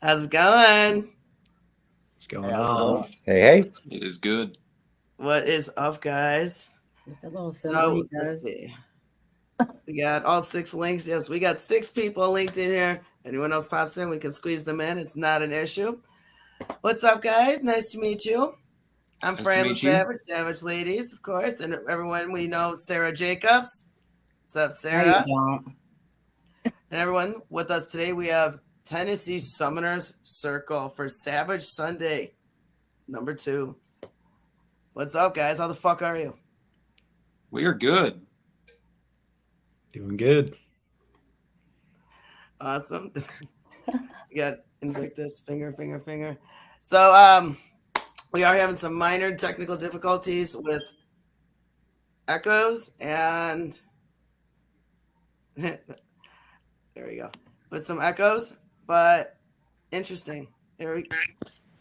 How's it going? What's going on? Hey, hey. It is good. What is up, guys? Just a little symbol he Let's does. see. We got all 6 links. Yes, we got 6 people linked in here. Anyone else pops in, we can squeeze them in. It's not an issue. What's up, guys? Nice to meet you. I'm Nice Fran to the meet you. Savage, Savage Ladies, of course, and everyone we know, Sarah Jacobs. What's up, No, Sarah? you don't. And everyone with us today, we have Tennessee Summoners Circle for Savage Sunday, number 2. What's up, guys? How the fuck are you? We are good. Doing good. Awesome. We got Invictus, finger. So we are having some minor technical difficulties with echoes and there we go. With some echoes, but interesting. There we go.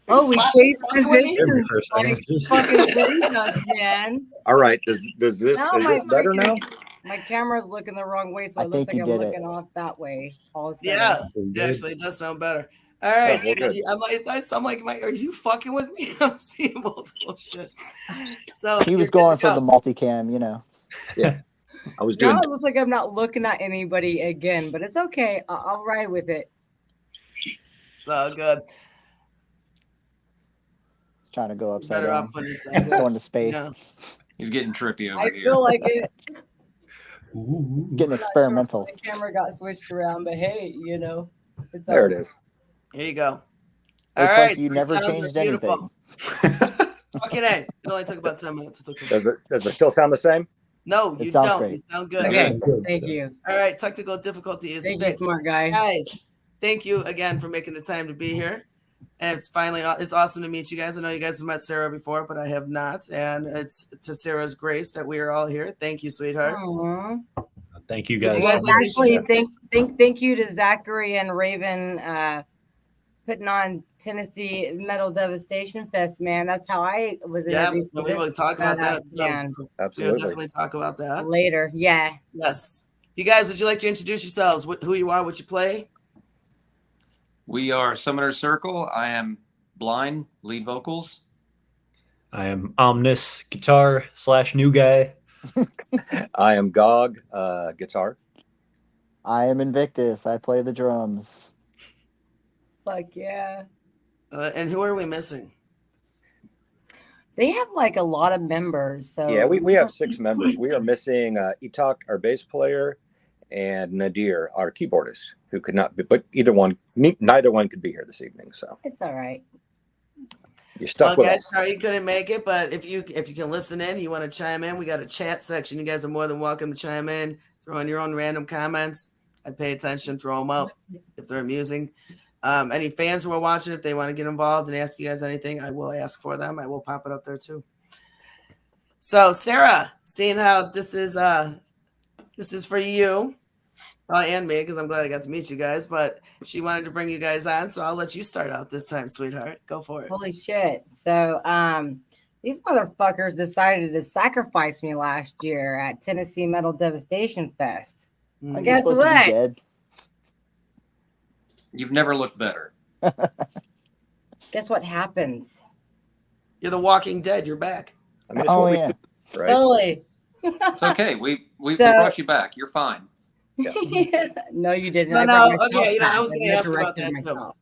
Oh, we changed positions. For a Like second. fucking Bleedus, man. All right. Does this Now is my this better now? My camera's looking the wrong way, so I it looks think like you I'm did looking off that way. All of a sudden. Yeah, Doing it good. actually does sound better. All right, well, good. I'm like, are you fucking with me? I'm seeing multiple shit. So He you're was good to going for go. the multicam, you know. Yeah. I was Now doing it looks like I'm not looking at anybody again, but it's okay. I'll ride with it. It's all good. Trying to go upside Better down. off putting it sideways. Going to space. Yeah. He's getting trippy over I here. feel like it. Ooh. Getting I'm not experimental. sure if the camera got switched around, but hey, it's there. all It is. Here you go. It's All like right, you so never sounds are changed beautiful. anything. Fucking A. It only took about 10 minutes. It's okay. Does it still sound the same? No, It you sounds don't. great. You sound good. Okay, Good. thank you. All right, technical difficulty is Thank you, fixed. smart guy. Guys, thank you again for making the time to be here. And it's awesome to meet you guys. I know you guys have met Sarah before, but I have not. And it's to Sarah's grace that we are all here. Thank you, sweetheart. Aw. Thank you Did guys. you guys Well, like actually, this? thank you to Zachary and Raven putting on Tennessee Metal Devastation Fest, man. That's how I was Yeah, introduced to we will this talk about that. man. We'll Absolutely. definitely talk about that. Later. Yeah. Yes. You guys, would you like to introduce yourselves? Who you are, what you play? We are Summoner Circle. I am Blind, lead vocals. I am Omnis, guitar / new guy. I am Gog, guitar. I am Invictus. I play the drums. Fuck yeah. And who are we missing? They have like a lot of members. So Yeah, we have 6 members. We are missing Itak, our bass player, and Nadir, our keyboardist, who could not be, but neither one could be here this evening. So it's all right. you're stuck Well, with guys, us. sorry you couldn't make it, but if you can listen in, you want to chime in, we got a chat section. You guys are more than welcome to chime in, throw in your own random comments. I pay attention, throw them out if they're amusing. Any fans who are watching, if they want to get involved and ask you guys anything, I will ask for them. I will pop it up there too. So, Sarah, seeing how this is for you and me, because I'm glad I got to meet you guys, but she wanted to bring you guys on, so I'll let you start out this time, sweetheart. Go for it. Holy shit. So these motherfuckers decided to sacrifice me last year at Tennessee Metal Devastation Fest. Well, Mm. guess Supposed to be what? dead. You've never looked better. Guess what happens? You're the Walking Dead. You're back. I mean, it's Oh what we yeah. do, right? Totally. It's okay. We So- brought you back. You're fine. No, you didn't. No, I no, brought myself okay, I was back. gonna I ask about directed that, too. myself.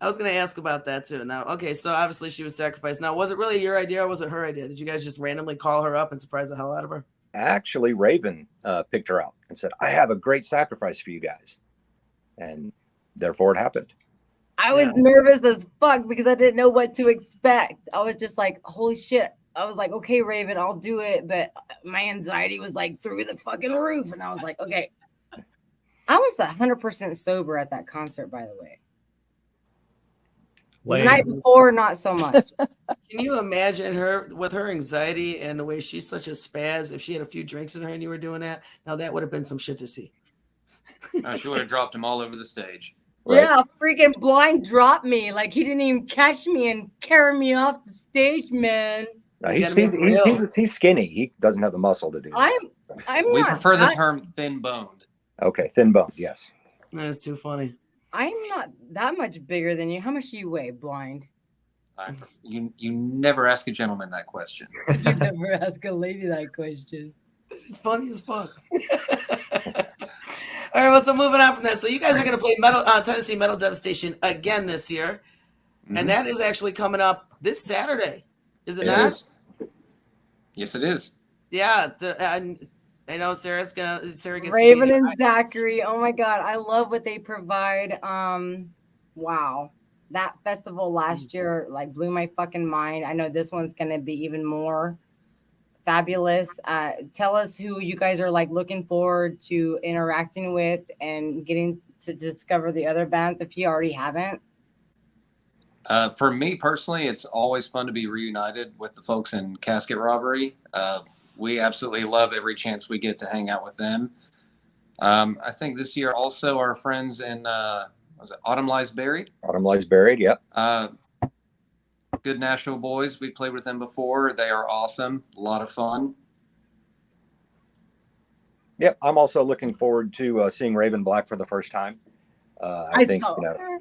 I was going to ask about that too. Now, okay, so obviously she was sacrificed. Now, was it really your idea or was it her idea? Did you guys just randomly call her up and surprise the hell out of her? Actually, Raven picked her out and said, "I have a great sacrifice for you guys," and therefore it happened. I was nervous as fuck because I didn't know what to expect. I was just like, holy shit. I was like, okay, Raven, I'll do it. But my anxiety was like through the fucking roof. And I was like, okay. I was 100% sober at that concert, by the way. The night before, not so much. Can you imagine her with her anxiety and the way she's such a spaz? If she had a few drinks in her and you were doing that, now that would have been some shit to see. She would have dropped him all over the stage. Right? Yeah, freaking Blind dropped me. Like he didn't even catch me and carry me off the stage, man. No, You he's, gotta be he's, real. he's skinny. He doesn't have the muscle to do that. I'm We not. prefer the term thin boned. Okay, thin boned, yes. That's too funny. I'm not that much bigger than you. How much do you weigh, Blind? You never ask a gentleman that question. You never ask a lady that question. It's funny as fuck. All right, well, so moving on from that. So you guys are going to play Tennessee Metal Devastation again this year. Mhm. And that is actually coming up this Saturday. Is it It not? is. Yes, it is. Yeah. I know Sarah gets Raven to be and Zachary. Oh my god, I love what they provide. Wow. That festival last year like blew my fucking mind. I know this one's gonna be even more fabulous. Tell us who you guys are like looking forward to interacting with and getting to discover the other bands if you already haven't. For me personally, it's always fun to be reunited with the folks in Casket Robbery. We absolutely love every chance we get to hang out with them. I think this year also our friends in was it Autumn Lies Buried? Autumn Lies Buried, yep. Good Nashville boys. We played with them before. They are awesome. A lot of fun. Yep, I'm also looking forward to seeing Raven Black for the first time. I think, saw you know, her.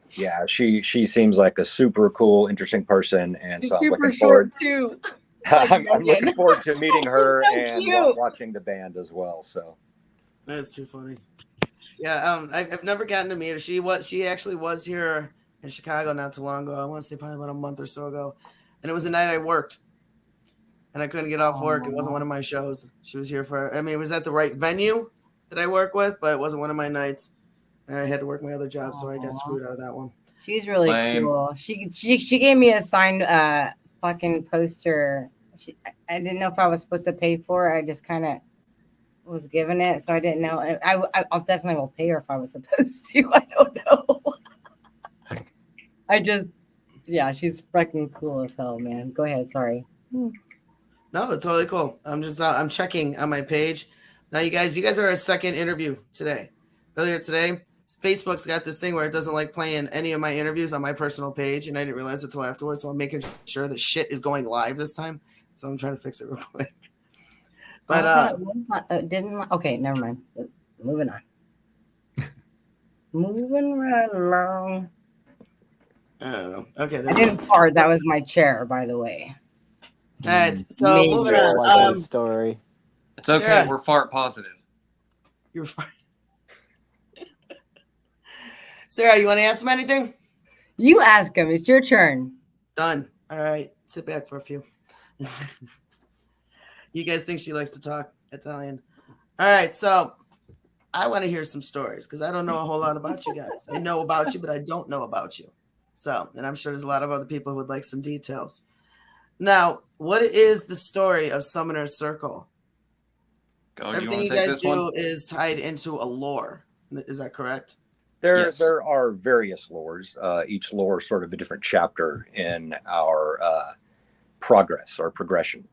yeah, she seems like a super cool, interesting person, and She's so I'm super looking forward. short too. I'm looking forward to meeting her so and cute. watching the band as well. So That's too funny. Yeah, I've never gotten to meet her. She actually was here in Chicago not too long ago. I want to say probably about a month or so ago, and it was the night I worked, and I couldn't get off work. It wasn't one of my shows. She was here for. I mean, it was at the right venue that I work with, but it wasn't one of my nights, and I had to work my other job, so I got screwed out of that one. She's really Lame. cool. She gave me a signed fucking poster. I didn't know if I was supposed to pay for it. I just kind of was given it, so I didn't know. I'll definitely will pay her if I was supposed to. I don't know. Yeah, she's freaking cool as hell, man. Go ahead, sorry. No, it's totally cool. I'm checking on my page. Now, you guys are our second interview today. Earlier today, Facebook's got this thing where it doesn't like playing any of my interviews on my personal page, and I didn't realize it until afterwards. So I'm making sure the shit is going live this time. So I'm trying to fix it real quick. But okay, never mind. Moving on. Moving right along. I don't know. Okay, I didn't fart. That was my chair, by the way. All right, so Me. moving I like on. that story. It's okay. Sarah. We're fart positive. You're fine. Sarah, you want to ask him anything? You ask him. It's your turn. Done. All right, sit back for a few. You guys think she likes to talk Italian? All right, so I want to hear some stories because I don't know a whole lot about you guys. I know about you, but I don't know about you. So, and I'm sure there's a lot of other people who would like some details. Now, what is the story of Summoner's Circle? Go, Everything you wanna take guys this do one? is tied into a lore. Is that correct? Yes. there are various lores. Each lore is sort of a different chapter in our progress or progression.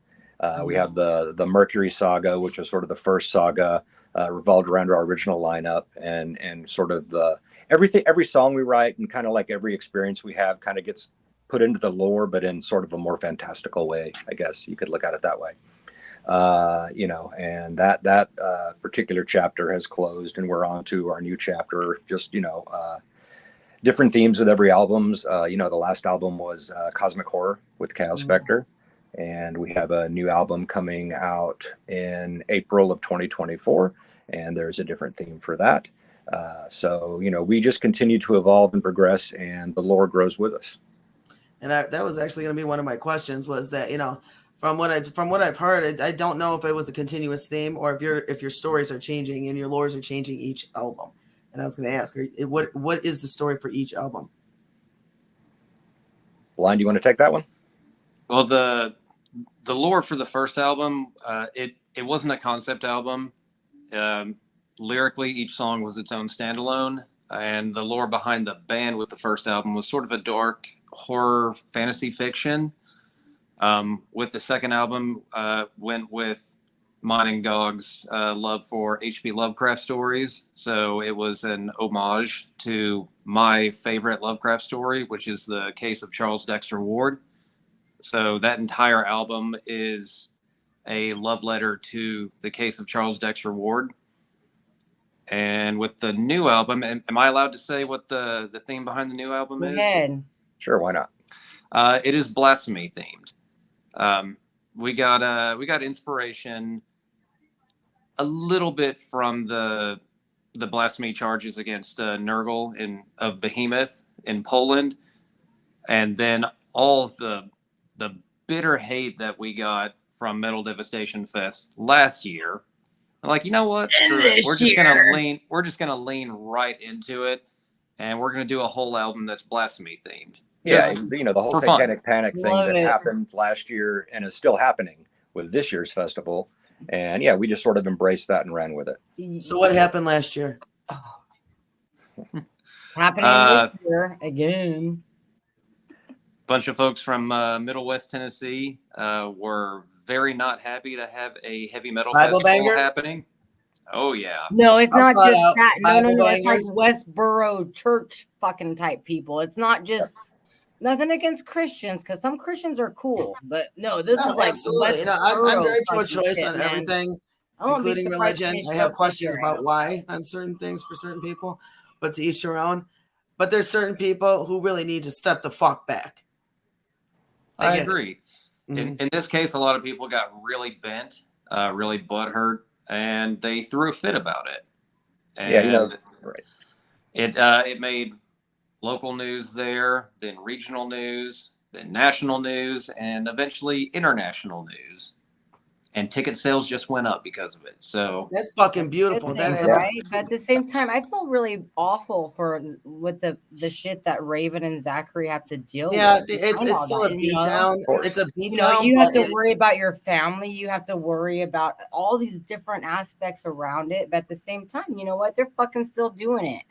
We have the Mercury saga, which was sort of the first saga, revolved around our original lineup, and sort of every song we write and kind of like every experience we have kind of gets put into the lore, but in sort of a more fantastical way, I guess you could look at it that way. And that particular chapter has closed, and we're on to our new chapter. Just different themes with every albums. The last album was Cosmic Horror with Chaos Vector. And we have a new album coming out in April of 2024, and there's a different theme for that. So we just continue to evolve and progress, and the lore grows with us. And that was actually going to be one of my questions. Was that from what I've heard, I don't know if it was a continuous theme or if your stories are changing and your lores are changing each album. And I was going to ask, what is the story for each album? Blind, do you want to take that one? Well, the lore for the first album, it wasn't a concept album. Lyrically, each song was its own standalone, and the lore behind the band with the first album was sort of a dark horror fantasy fiction. With the second album, went with mine and Gog's love for H.P. Lovecraft stories. So it was an homage to my favorite Lovecraft story, which is the case of Charles Dexter Ward. So that entire album is a love letter to the case of Charles Dexter Ward. And with the new album, am I allowed to say what the theme behind the new album Go is? ahead. Sure, why not? It is blasphemy themed. We got inspiration a little bit from the blasphemy charges against Nurgle of Behemoth in Poland, and then all of the bitter hate that we got from Metal Devastation Fest last year. Like, you know what? Screw it. We're just gonna lean right into it, and we're gonna do a whole album that's blasphemy themed. Yeah, the whole for fun. satanic panic thing Love that it. happened last year and is still happening with this year's festival. And yeah, we just sort of embraced that and ran with it. So what happened last year? Happening this year again. Bunch of folks from Middle West Tennessee were very not happy to have a heavy metal Bible festival bangers? happening. Oh yeah. No, it's I'll not call just out that. No, Bible it's like bangers. Westboro church fucking type people. It's not just nothing against Christians, because some Christians are cool, but no, this No, is like absolutely. I'm Westboro very fucking pro-choice shit, on man. everything, I won't be including surprised religion. if they I show have up questions this year. about why on certain things for certain people, but to each their own. But there's certain people who really need to step the fuck back. I get it. agree. Mhm. In this case, a lot of people got really bent, really butthurt, and they threw a fit about it. And Yeah, right. it made local news there, then regional news, then national news, and eventually international news. And ticket sales just went up because of it. So That's fucking beautiful. Good That thing, is right? But at the same time, I feel really awful for with the shit that Raven and Zachary have to deal yeah, with. it's still a beatdown. It's a You know, beatdown. you have but to worry about your family. You have to worry about all these different aspects around it. But at the same time, you know what? They're fucking still doing it.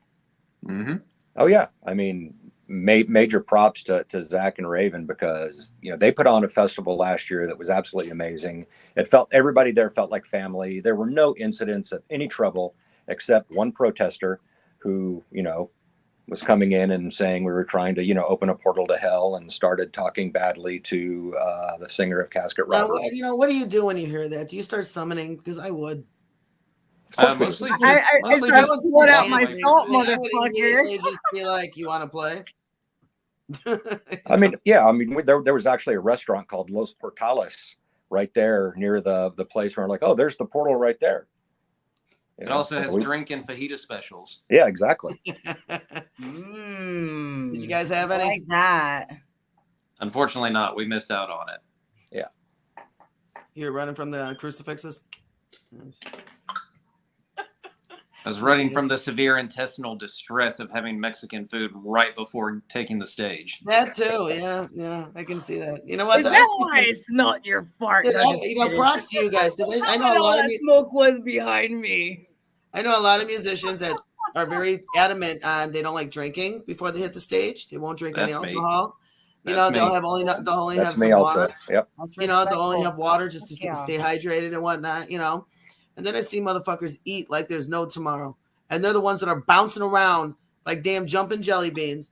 mhm. Oh yeah, I mean, major props to Zach and Raven, because they put on a festival last year that was absolutely amazing. Everybody there felt like family. There were no incidents of any trouble except one protester who was coming in and saying we were trying to open a portal to hell, and started talking badly to the singer of Casket Now, Robber. what do you do when you hear that? Do you start summoning? Because I would. Mostly just, I was pulling out my away salt, from it. I would motherfucker. immediately just be like, "You want to play?" I mean, yeah, there was actually a restaurant called Los Portales right there near the place where we're like, oh, there's the portal right there. It also has drink and fajita specials. Yeah, exactly. Did you guys have I any? like that. Unfortunately not. We missed out on it. You're running from the crucifixes. Nice. I was running from the severe intestinal distress of having Mexican food right before taking the stage. That too, yeah, I can see that. You know what? Is that why it's not your fart? Props to you guys, because I know a lot of smoke was behind me. I know a lot of musicians that are very adamant on they don't like drinking before they hit the stage. They won't drink any That's me. alcohol. That's They'll me. have only That's have me some also. water. Yep. They'll only have water just to Yeah. stay hydrated and whatnot. And then I see motherfuckers eat like there's no tomorrow, and they're the ones that are bouncing around like damn jumping jelly beans.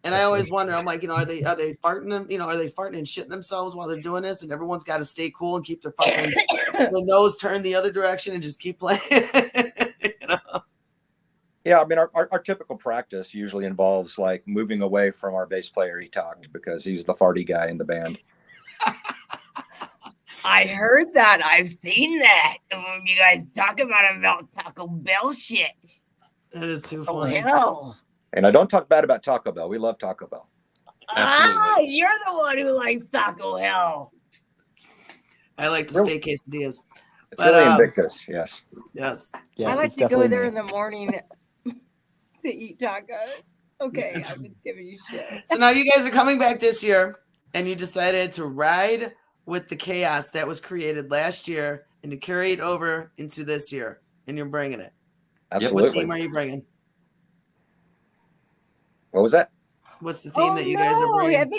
And I always wonder, I'm like, are they farting them? Are they farting and shitting themselves while they're doing this? And everyone's got to stay cool and keep their fucking their nose turned the other direction and just keep playing. Yeah, I mean, our typical practice usually involves like moving away from our bass player. He talked because he's the farty guy in the band. I heard that. I've seen that. When you guys talk about Taco Bell shit. That is too Oh, funny. hell. And I don't talk bad about Taco Bell. We love Taco Bell. Absolutely. You're the one who likes Taco Hell. I like the steak quesadillas. It's But, really Invictus, yes. Yes. Yes, I like it's to go definitely there me. in the morning to eat tacos. Okay, I'm just giving you shit. So now you guys are coming back this year, and you decided to ride with the chaos that was created last year and to carry it over into this year, and you're bringing it. Absolutely. What theme are you bringing? What was that? What's the theme that you guys are I bringing?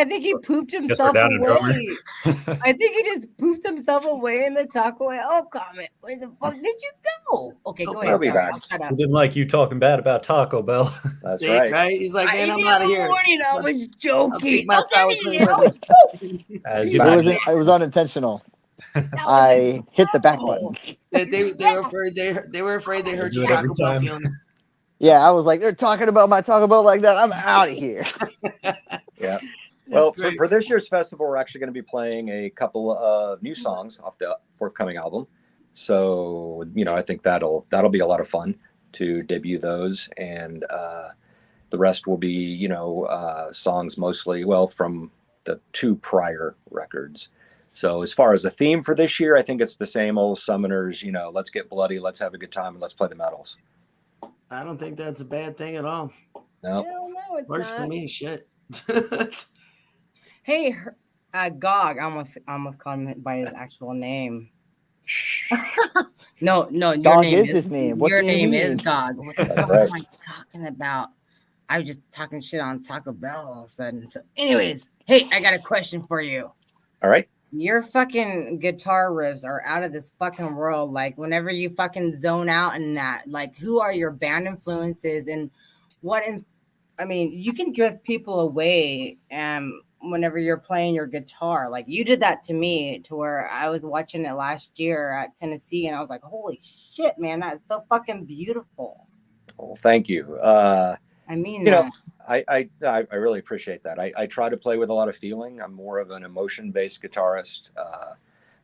think he pooped Guess himself we're down a drummer. away. I think he just pooped himself away in the Taco Hell comment. Where the fuck did you go? Okay, go He'll ahead. be Sorry, back. I'll shut up. We didn't like you talking bad about Taco Bell. That's See, right. He's like, man, I'm In out of the here. morning, I was I'll joking. take my sour Okay, cream yeah. with me. As you It mentioned. was unintentional. I hit the back button. They were afraid they hurt Do your it every Taco Bell time. feelings. Yeah, I was like, they're talking about my Taco Bell like that. I'm out of here. Yeah. That's Well, great. for this year's festival, we're actually going to be playing a couple of new songs off the forthcoming album. So, I think that'll be a lot of fun to debut those, and the rest will be, songs mostly, from the 2 prior records. So, as far as a theme for this year, I think it's the same old Summoners. Let's get bloody, let's have a good time, and let's play the metals. I don't think that's a bad thing at all. No, Hell no, it's Works for not. me. Shit. Hey, Gog. I almost called him by his actual name. No, your Gog name is his name. What your do you name is mean? Gog. What the fuck right. am I talking about? I was just talking shit on Taco Bell all of a sudden. So, anyways, hey, I got a question for you. All right. Your fucking guitar riffs are out of this fucking world. Like, whenever you fucking zone out in that, like, who are your band influences and what? I mean, you can drift people away whenever you're playing your guitar. Like, you did that to me, to where I was watching it last year at Tennessee, and I was like, holy shit, man, that's so fucking beautiful. Well, thank you. I mean, I really appreciate that. I try to play with a lot of feeling. I'm more of an emotion-based guitarist,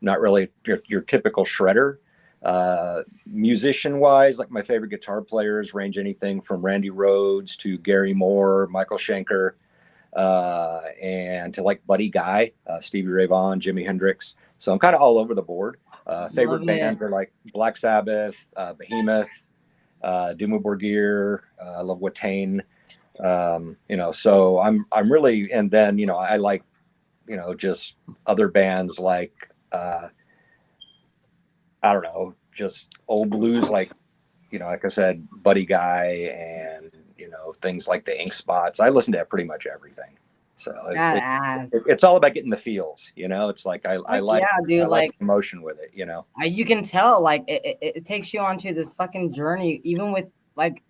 not really your typical shredder. Musician-wise, like my favorite guitar players range anything from Randy Rhoads to Gary Moore, Michael Schenker, and to like Buddy Guy, Stevie Ray Vaughan, Jimi Hendrix. So I'm kind of all over the board. Favorite bands are like Black Sabbath, Behemoth, Dimmu Borgir. I love Watain. So I'm really, and then, I like, just other bands like, I don't know, just old blues, like I said, Buddy Guy, and, things like the Ink Spots. I listen to pretty much everything. So it's all about getting the feels, it's like, I like, dude, I like emotion with it, you can tell, like, it takes you onto this fucking journey, even with, like,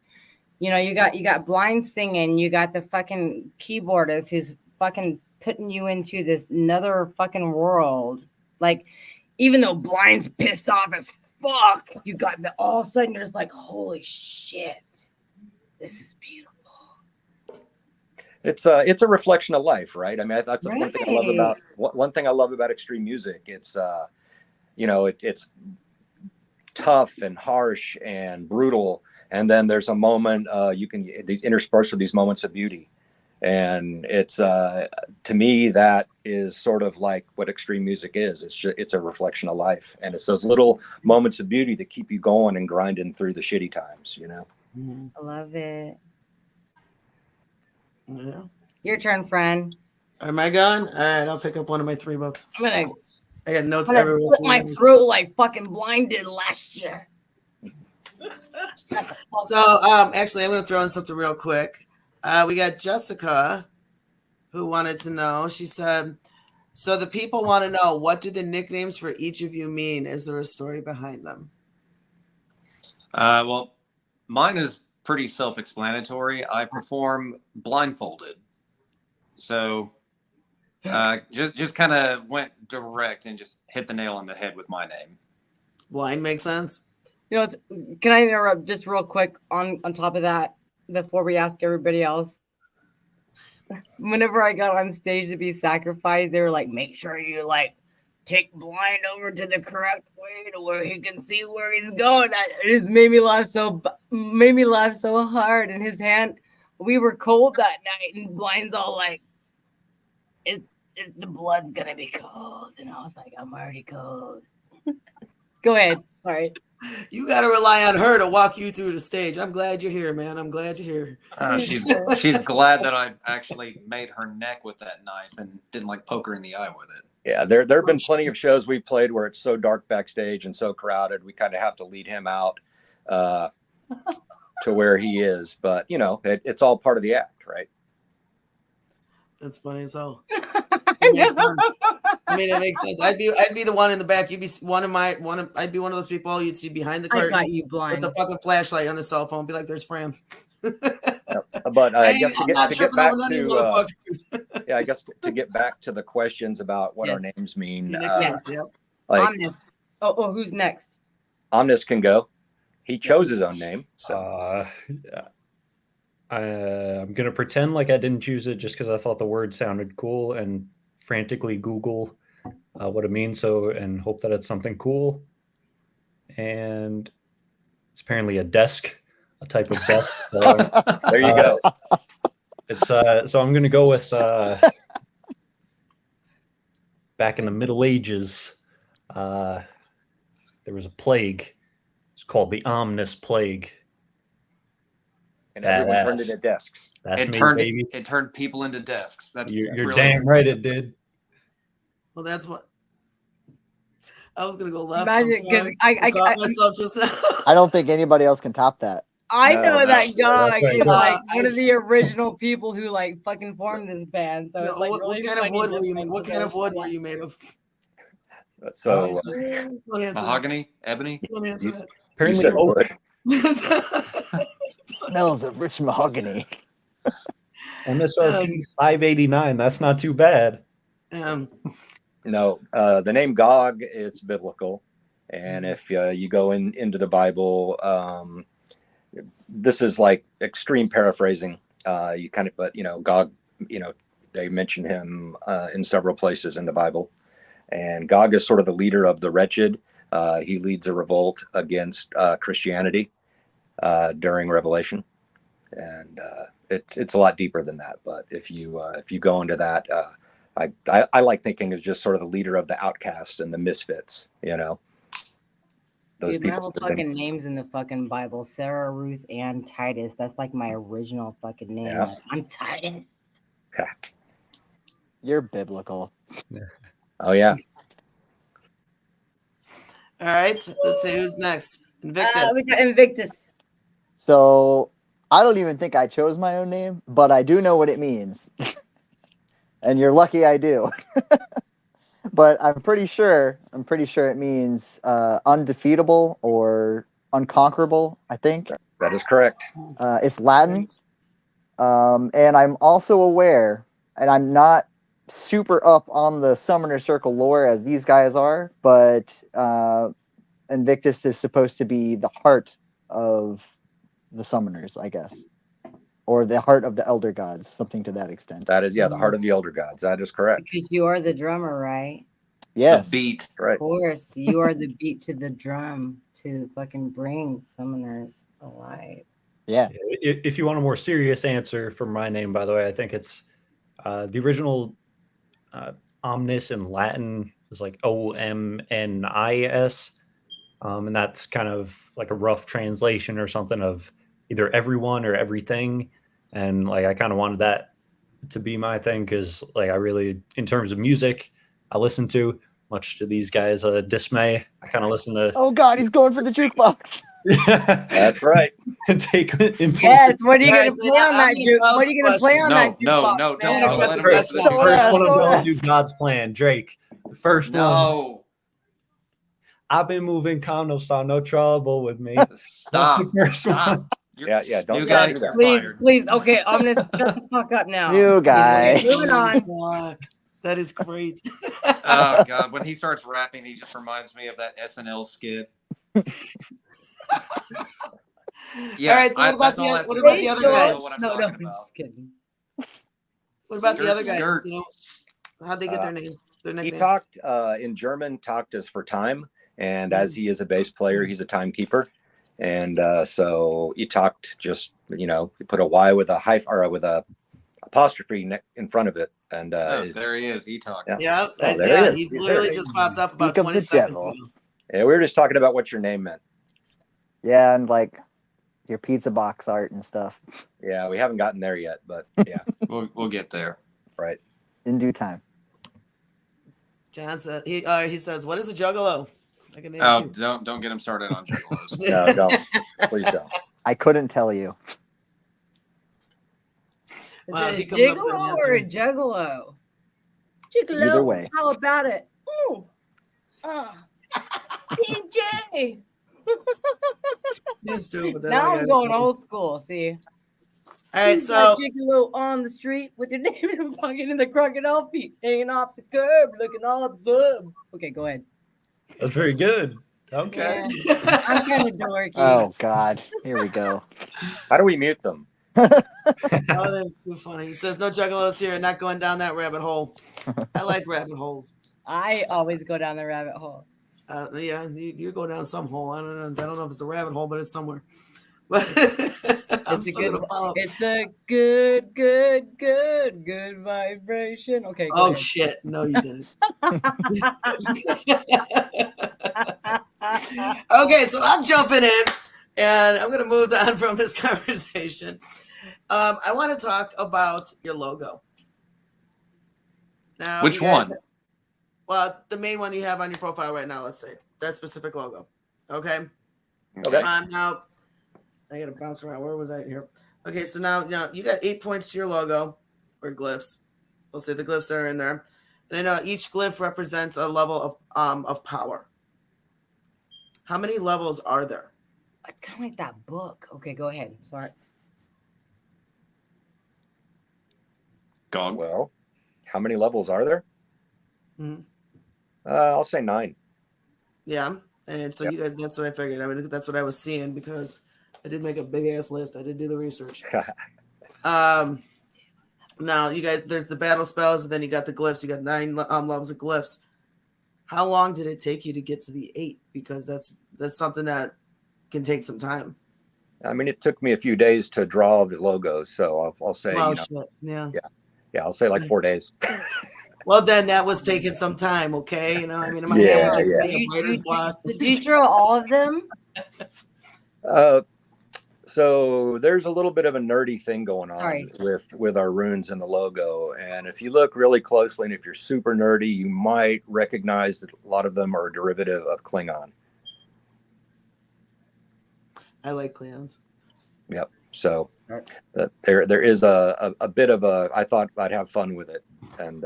you got blind singing, you got the fucking keyboardist who's fucking putting you into this another fucking world. Like, even though blind's pissed off as fuck, you got all of a sudden you're just like, holy shit, this is beautiful. It's a reflection of life, right? I mean, that's the one thing I love about one thing I love about extreme music. It's it's tough and harsh and brutal, and then there's a moment you can these interspersed with these moments of beauty, and it's to me that is sort of like what extreme music is. It's a reflection of life, and it's those little moments of beauty that keep you going and grinding through the shitty times. I love it. Yeah. Your turn, friend. Am I gone? All right, I'll pick up one of my 3 books. I got notes gonna everywhere. split my throat like fucking Blind did last year. So, actually, I'm going to throw in something real quick. We got Jessica, who wanted to know. She said, so the people want to know, what do the nicknames for each of you mean? Is there a story behind them? Well, mine is pretty self-explanatory. I perform blindfolded. So just kind of went direct and just hit the nail on the head with my name. Blind makes sense. Can I interrupt just real quick on top of that before we ask everybody else? Whenever I got on stage to be sacrificed, they were like, make sure you like take Blind over to the correct way to where he can see where he's going. It just made me laugh so hard. And his hand, we were cold that night, and Blind's all like, the blood's gonna be cold. And I was like, I'm already cold. Go ahead. Sorry. You got to rely on her to walk you through the stage. I'm glad you're here, man. I'm glad you're here. She's glad that I actually made her neck with that knife and didn't like poke her in the eye with it. Yeah, there have been plenty of shows we played where it's so dark backstage and so crowded, we kind of have to lead him out to where he is. But it's all part of the act, right? That's funny as hell. I mean, it makes sense. I'd be the one in the back. You'd be I'd be one of those people you'd see behind the curtain. I got you, Blind. With the fucking flashlight on the cell phone. Be like, "There's Fran." But I guess to get back to I guess to get back to the questions about what our names mean. Yes, yep. Like Omnis. Oh, who's next? Omnis can go. He chose his own name. So I'm gonna pretend like I didn't choose it just because I thought the word sounded cool and frantically Google what it means. So and hope that it's something cool. And it's apparently a desk, a type of desk. So, there you go. it's so I'm gonna go with back in the Middle Ages. There was a plague. It's called the Omnis Plague. And everyone turned Badass. into desks. That's It me, turned baby. it turned people into desks. That's You're really damn right it did. Well, that's what I was gonna go left. Imagine, I'm sorry. 'cause I caught myself just now. I don't think anybody else can top that. I No, know no. that Gog That's right. is like Uh, one of the original people who like fucking formed this band. So No, it's like what really kind of funny wood to were you? find What kind of those wood were shit. you made of? So Don't answer that. mahogany, ebony. Don't answer you Apparently, said oak. wood. that. Smells of rich mahogany. MSRP 589. That's not too bad. No, the name Gog, it's biblical. And if you go into the Bible, this is like extreme paraphrasing. You kind of, but Gog, they mention him in several places in the Bible. And Gog is sort of the leader of the wretched. He leads a revolt against Christianity during Revelation, and it's a lot deeper than that. But if you go into that, I like thinking of just sort of the leader of the outcasts and the misfits. Those Dude, my people whole have been- fucking name's in the fucking Bible. Sarah, Ruth, and Titus. That's like my original fucking name. Yeah. Like, I'm Titus. You're biblical. Oh yeah, All right, let's see who's next. Invictus. We got Invictus. So I don't even think I chose my own name, but I do know what it means. And you're lucky I do. But I'm pretty sure it means undefeatable or unconquerable, I think. that is correct. It's Latin. And I'm also aware, and I'm not super up on the Summoner Circle lore as these guys are, but Invictus is supposed to be the heart of the Summoners, I guess. Or the heart of the Elder Gods, something to that extent. That is the heart of the elder gods. That is correct. Because you are the drummer, right? Yes. The beat. Right. Of course. You are the beat to the drum to fucking bring summoners alive. Yeah. If you want a more serious answer for my name, by the way, I think it's the original Omnis in Latin is like Omnis. And that's kind of like a rough translation or something of either everyone or everything. And like I kind of wanted that to be my thing because like I really, in terms of music, I listen to, much to these guys' dismay. I kind of listen to. Oh God, he's going for the jukebox. That's right. Take Yes, what are you Guys, gonna play on that juke? What are you gonna play on No, that no, jukebox? no, man? don't No, let the him go first to the one. Go First ahead, one I'm go going ahead. to do God's plan, Drake. The first one. No, I've been moving calm, no start, no trouble with me. stop. That's the first Stop. one. You're- Yeah. Don't New do guy, that. you're Please, fired. please. Okay, I'm gonna shut the fuck up now. New guy. Okay, moving on. Fuck. That is great. Oh God, when he starts rapping, he just reminds me of that SNL skit. Yeah, All right, so what that's about all I the have to what say. about the You other know guys? what I'm No, talking I'm about. just kidding. What about the Skirt, other guys? skirt. How'd they get their names? Their He nicknames? talked in German. Talked is for time, and as he is a bass player, he's a timekeeper, and so he talked just you put a Y with a hyphen or with a apostrophe in front of it, and Oh, there he is. He talked. Yeah. Yeah, Oh, there yeah. he is. He He's literally there. just popped up about Speak of 20 the seconds devil. ago. yeah, we were just talking about what your name meant. Yeah, and like your pizza box art and stuff. Yeah, we haven't gotten there yet, but yeah, We'll get there. right. In due time. John said he says, "What is a juggalo?" I can name a Oh, few. don't get him started on juggalos. No, don't. Please don't. I couldn't tell you. Wow, Is he it a coming up with an gigolo or a answer. juggalo? Gigolo. Either way. How about it? Ooh. DJ. He's stupid. That Now I I'm got going it. old school. See. All right, Who's so that gigolo on the street with your name and fucking in the crocodile feet, hanging off the curb, looking all absurd. Okay, go ahead. That's very good. Okay. Yeah. I'm kind of dorky. Oh God, here we go. How do we mute them? Oh, that's too funny. He says no juggalos here, not going down that rabbit hole. I like rabbit holes. I always go down the rabbit hole. Yeah, you go down some hole. I don't know if it's a rabbit hole, but it's somewhere. But I'm still gonna follow. It's a good vibration. Okay. Oh shit! No, you didn't. Okay, so I'm jumping in, and I'm gonna move on from this conversation. I want to talk about your logo. Now, Which one? Well, the main one you have on your profile right now. Let's say that specific logo. Okay. Okay. Now I gotta bounce around. Where was I here? Okay, so now you got 8 points to your logo or glyphs. We'll say the glyphs are in there, and I know each glyph represents a level of power. How many levels are there? It's kind of like that book. Okay, go ahead. Sorry. Gog. Well, how many levels are there? Mhm. I'll say 9. Yeah, and so Yep. you guys—that's what I figured. I mean, that's what I was seeing because I did make a big ass list. I did do the research. Now you guys, there's the battle spells, and then you got the glyphs. You got 9 levels of glyphs. How long did it take you to get to the 8? Because that's something that can take some time. I mean, it took me a few days to draw the logos, so I'll say, Oh you know, shit! Yeah. yeah, I'll say like 4 days. Well, then that was taking some time. Okay, I mean, my Yeah, hand was yeah. taking a writer's block. Did you draw all of them? So there's a little bit of a nerdy thing going on Sorry. with our runes and the logo. And if you look really closely, and if you're super nerdy, you might recognize that a lot of them are a derivative of Klingon. I like Klingons. Yep. So there is a bit of a. I thought I'd have fun with it, and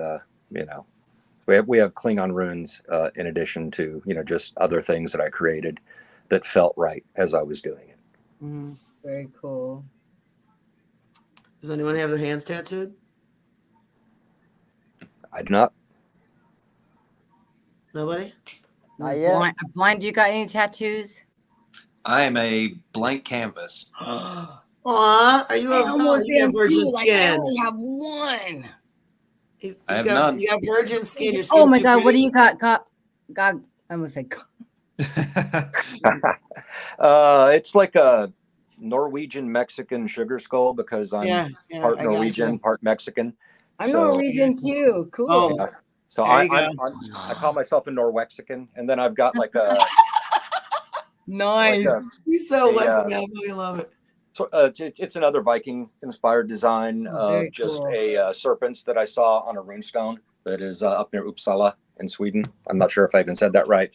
we have Klingon runes in addition to just other things that I created that felt right as I was doing it. Mm-hmm. Very cool. Does anyone have their hands tattooed? I do not. Nobody? Not yet. Blind, you got any tattoos? I am a blank canvas. Aw, are you I almost you got am virgin too, like, I skin? only have one. I have none. You got virgin skin. Your Oh skin's my too God, what do pretty. you got? God, I almost said. It's like a Norwegian Mexican sugar skull because I'm Yeah, part I got Norwegian, you. part Mexican. I'm So- Norwegian too. Cool. Oh, Yeah. So There you I call myself a Norwexican, and then I've got like a Nice. he's so Yeah. waxing up. I love it. so, it's another Viking inspired design Oh, of very just cool. a serpents that I saw on a runestone that is up near Uppsala in Sweden. I'm not sure if I even said that right,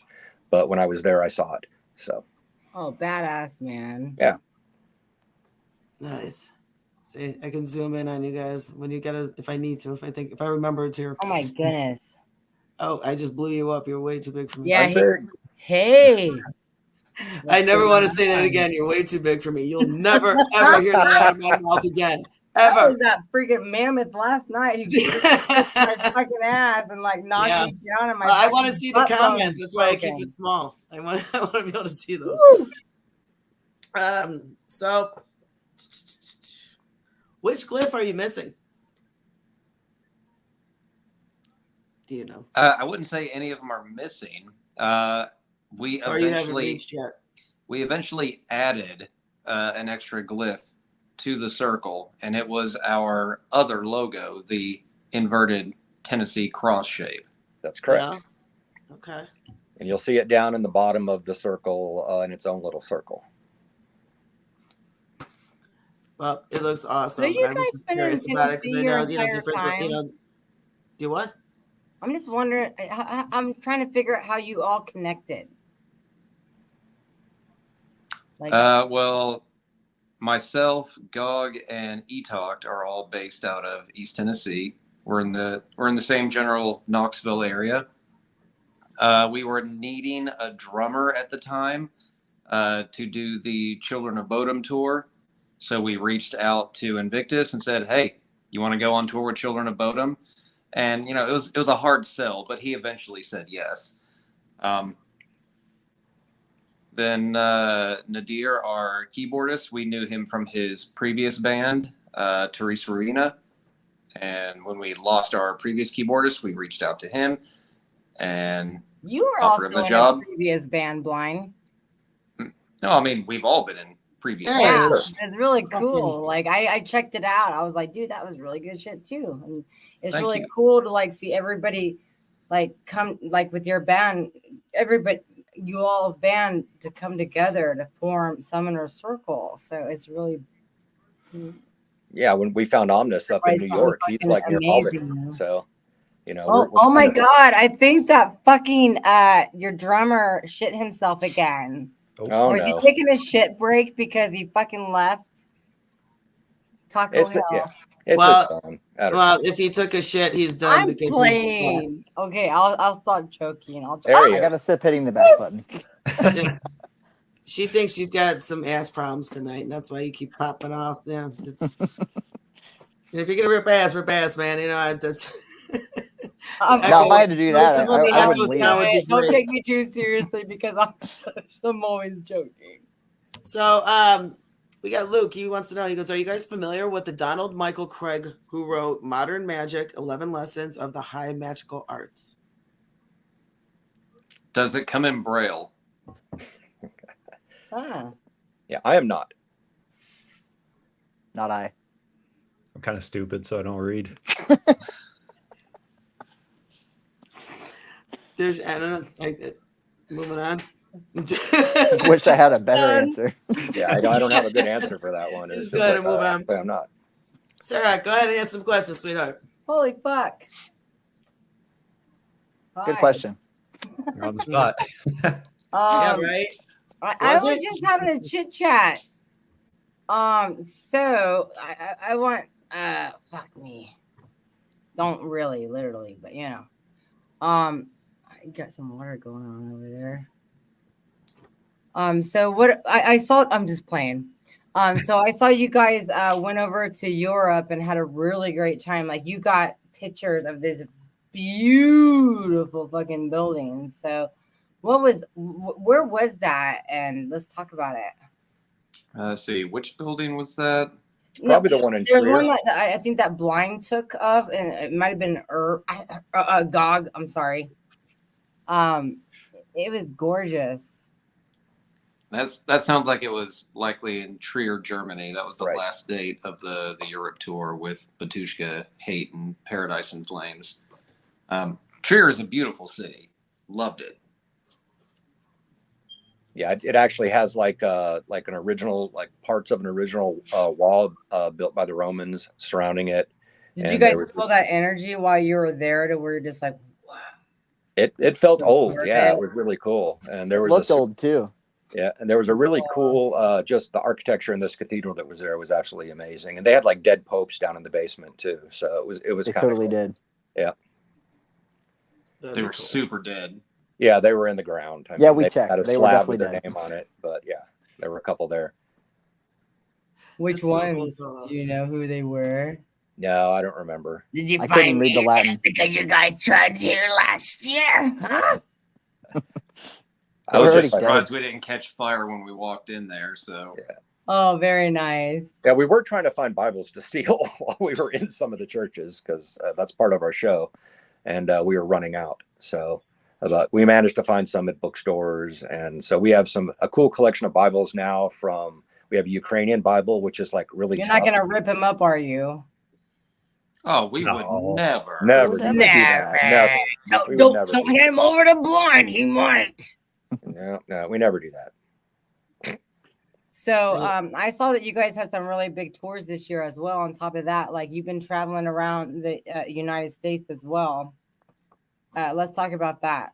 but when I was there, I saw it. So Oh, badass, man. yeah. Nice. See, I can zoom in on you guys when you gotta, if I need to, if I remember it's here. Oh my goodness. Oh, I just blew you up. You're way too big for me. Yeah. I'm big. Hey. I never want to say that again. You're way too big for me. You'll never ever hear that out of my mouth again. That Ever. was that freaking mammoth last night. He kicked my fucking ass and like knocked Yeah. me down. And my I want to see the butt bone comments. That's why I keep broken. it small. I want to be able to see those. So which glyph are you missing? Do you know? I wouldn't say any of them are missing. We Or you haven't eventually reached yet? added an extra glyph to the circle, and it was our other logo, the inverted Tennessee cross shape. That's correct. Yeah. Okay. And you'll see it down in the bottom of the circle in its own little circle. Well, it looks awesome. So you I'm guys just been in curious about it because Tennessee I your know, entire different, time? do what? I'm just wondering. I'm trying to figure out how you all connected. Like, Well, myself, Gog, and Etoct are all based out of East Tennessee. We're in the same general Knoxville area. We were needing a drummer at the time to do the Children of Bodom tour. So we reached out to Invictus and said, "Hey, you want to go on tour with Children of Bodom?" And it was a hard sell, but he eventually said yes. Then Nadir, our keyboardist, we knew him from his previous band, Teresa Arena. And when we lost our previous keyboardist, we reached out to him and You were offered also him a in job. a previous band, Blind. No, I mean, we've all been in previous Yeah, bands. it's really cool. Like I checked it out. I was like, dude, that was really good shit too. And it's Thank really you. cool to like see everybody like come like with your band, everybody you all's band to come together to form Summoner Circle. So it's really Yeah, when we found Omnis up in It's New so York, he's fucking like near Albany. amazing. So, you know, Oh my kinda- god, I think that fucking your drummer shit himself again. Oh Or is he no. taking a shit break because he fucking left Taco It's Hill? it's Well, just fun. I don't know. Well, if he took a shit, he's done I'm because playing. Okay, I'll stop joking. There you I go. gotta stop hitting the back button. she thinks you've got some ass problems tonight, and that's why you keep popping off. Yeah, it's if you're gonna rip ass, man. You know that's. Now, if I had to do This that, is when the I echo wouldn't leave. sound would be Don't great. take me too seriously because I'm always joking. So, we got Luke. He wants to know. He goes, "Are you guys familiar with the Donald Michael Craig who wrote Modern Magic: 11 Lessons of the High Magical Arts?" Does it come in Braille? Huh. Yeah, I am not. Not I. I'm kind of stupid, so I don't read. There's, I don't know. Moving on. Wish I had a better answer. Yeah, I don't have a good answer for that one. Just It's go ahead like, and move on. but I'm not. Sarah, go ahead and ask some questions, sweetheart. Holy fuck. Good Hi. question. You're on the spot. Yeah, right. I Was was it? just having a chit chat. So I want fuck me. Don't really, literally, but you know. I got some water going on over there. So what I saw, I'm just playing. So I saw you guys went over to Europe and had a really great time. Like you got pictures of this beautiful fucking building. So where was that? And let's talk about it. Let's see, which building was that? Probably the one in There's Trier. one that I think that Blind took of, and it might have been Gog. I'm sorry. It was gorgeous. That sounds like it was likely in Trier, Germany. That was the Right. last date of the Europe tour with Batushka, Hate, and Paradise in Flames. Trier is a beautiful city. Loved it. Yeah, it actually has like an original, like parts of an original wall built by the Romans surrounding it. Did And you guys there was- feel that energy while you were there to where you're just like, wow. It felt The old. Yeah, it market. was really cool. And It there was looked old too. Yeah, and there was a really cool, just the architecture in this cathedral that was there was absolutely amazing. And they had like dead popes down in the basement too. So it was They kind of totally cool. did. They were super dead. Yeah, they were in the ground. Yeah, we they checked. had a They were slab with definitely their dead. name on it, but yeah, there were a couple there. Which That's still ones? cool. Do you know who they were? No, I don't remember. Did you I couldn't read the Latin. because you guys tried here last year? Huh? I We're was already just like, dead. Surprised we didn't catch fire when we walked in there. So Oh, very nice. yeah, we were trying to find Bibles to steal while we were in some of the churches because that's part of our show, and we were running out. So, but we managed to find some at bookstores, and so we have a cool collection of Bibles now. We have a Ukrainian Bible, which is like really You're tough. not gonna rip him up, are you? we would never. Never Would do never that. do that. Never. No, We would don't never don't do hand him over to Blind. He might. No, we never do that. So I saw that you guys had some really big tours this year as well. On top of that, like you've been traveling around the United States as well. Let's talk about that.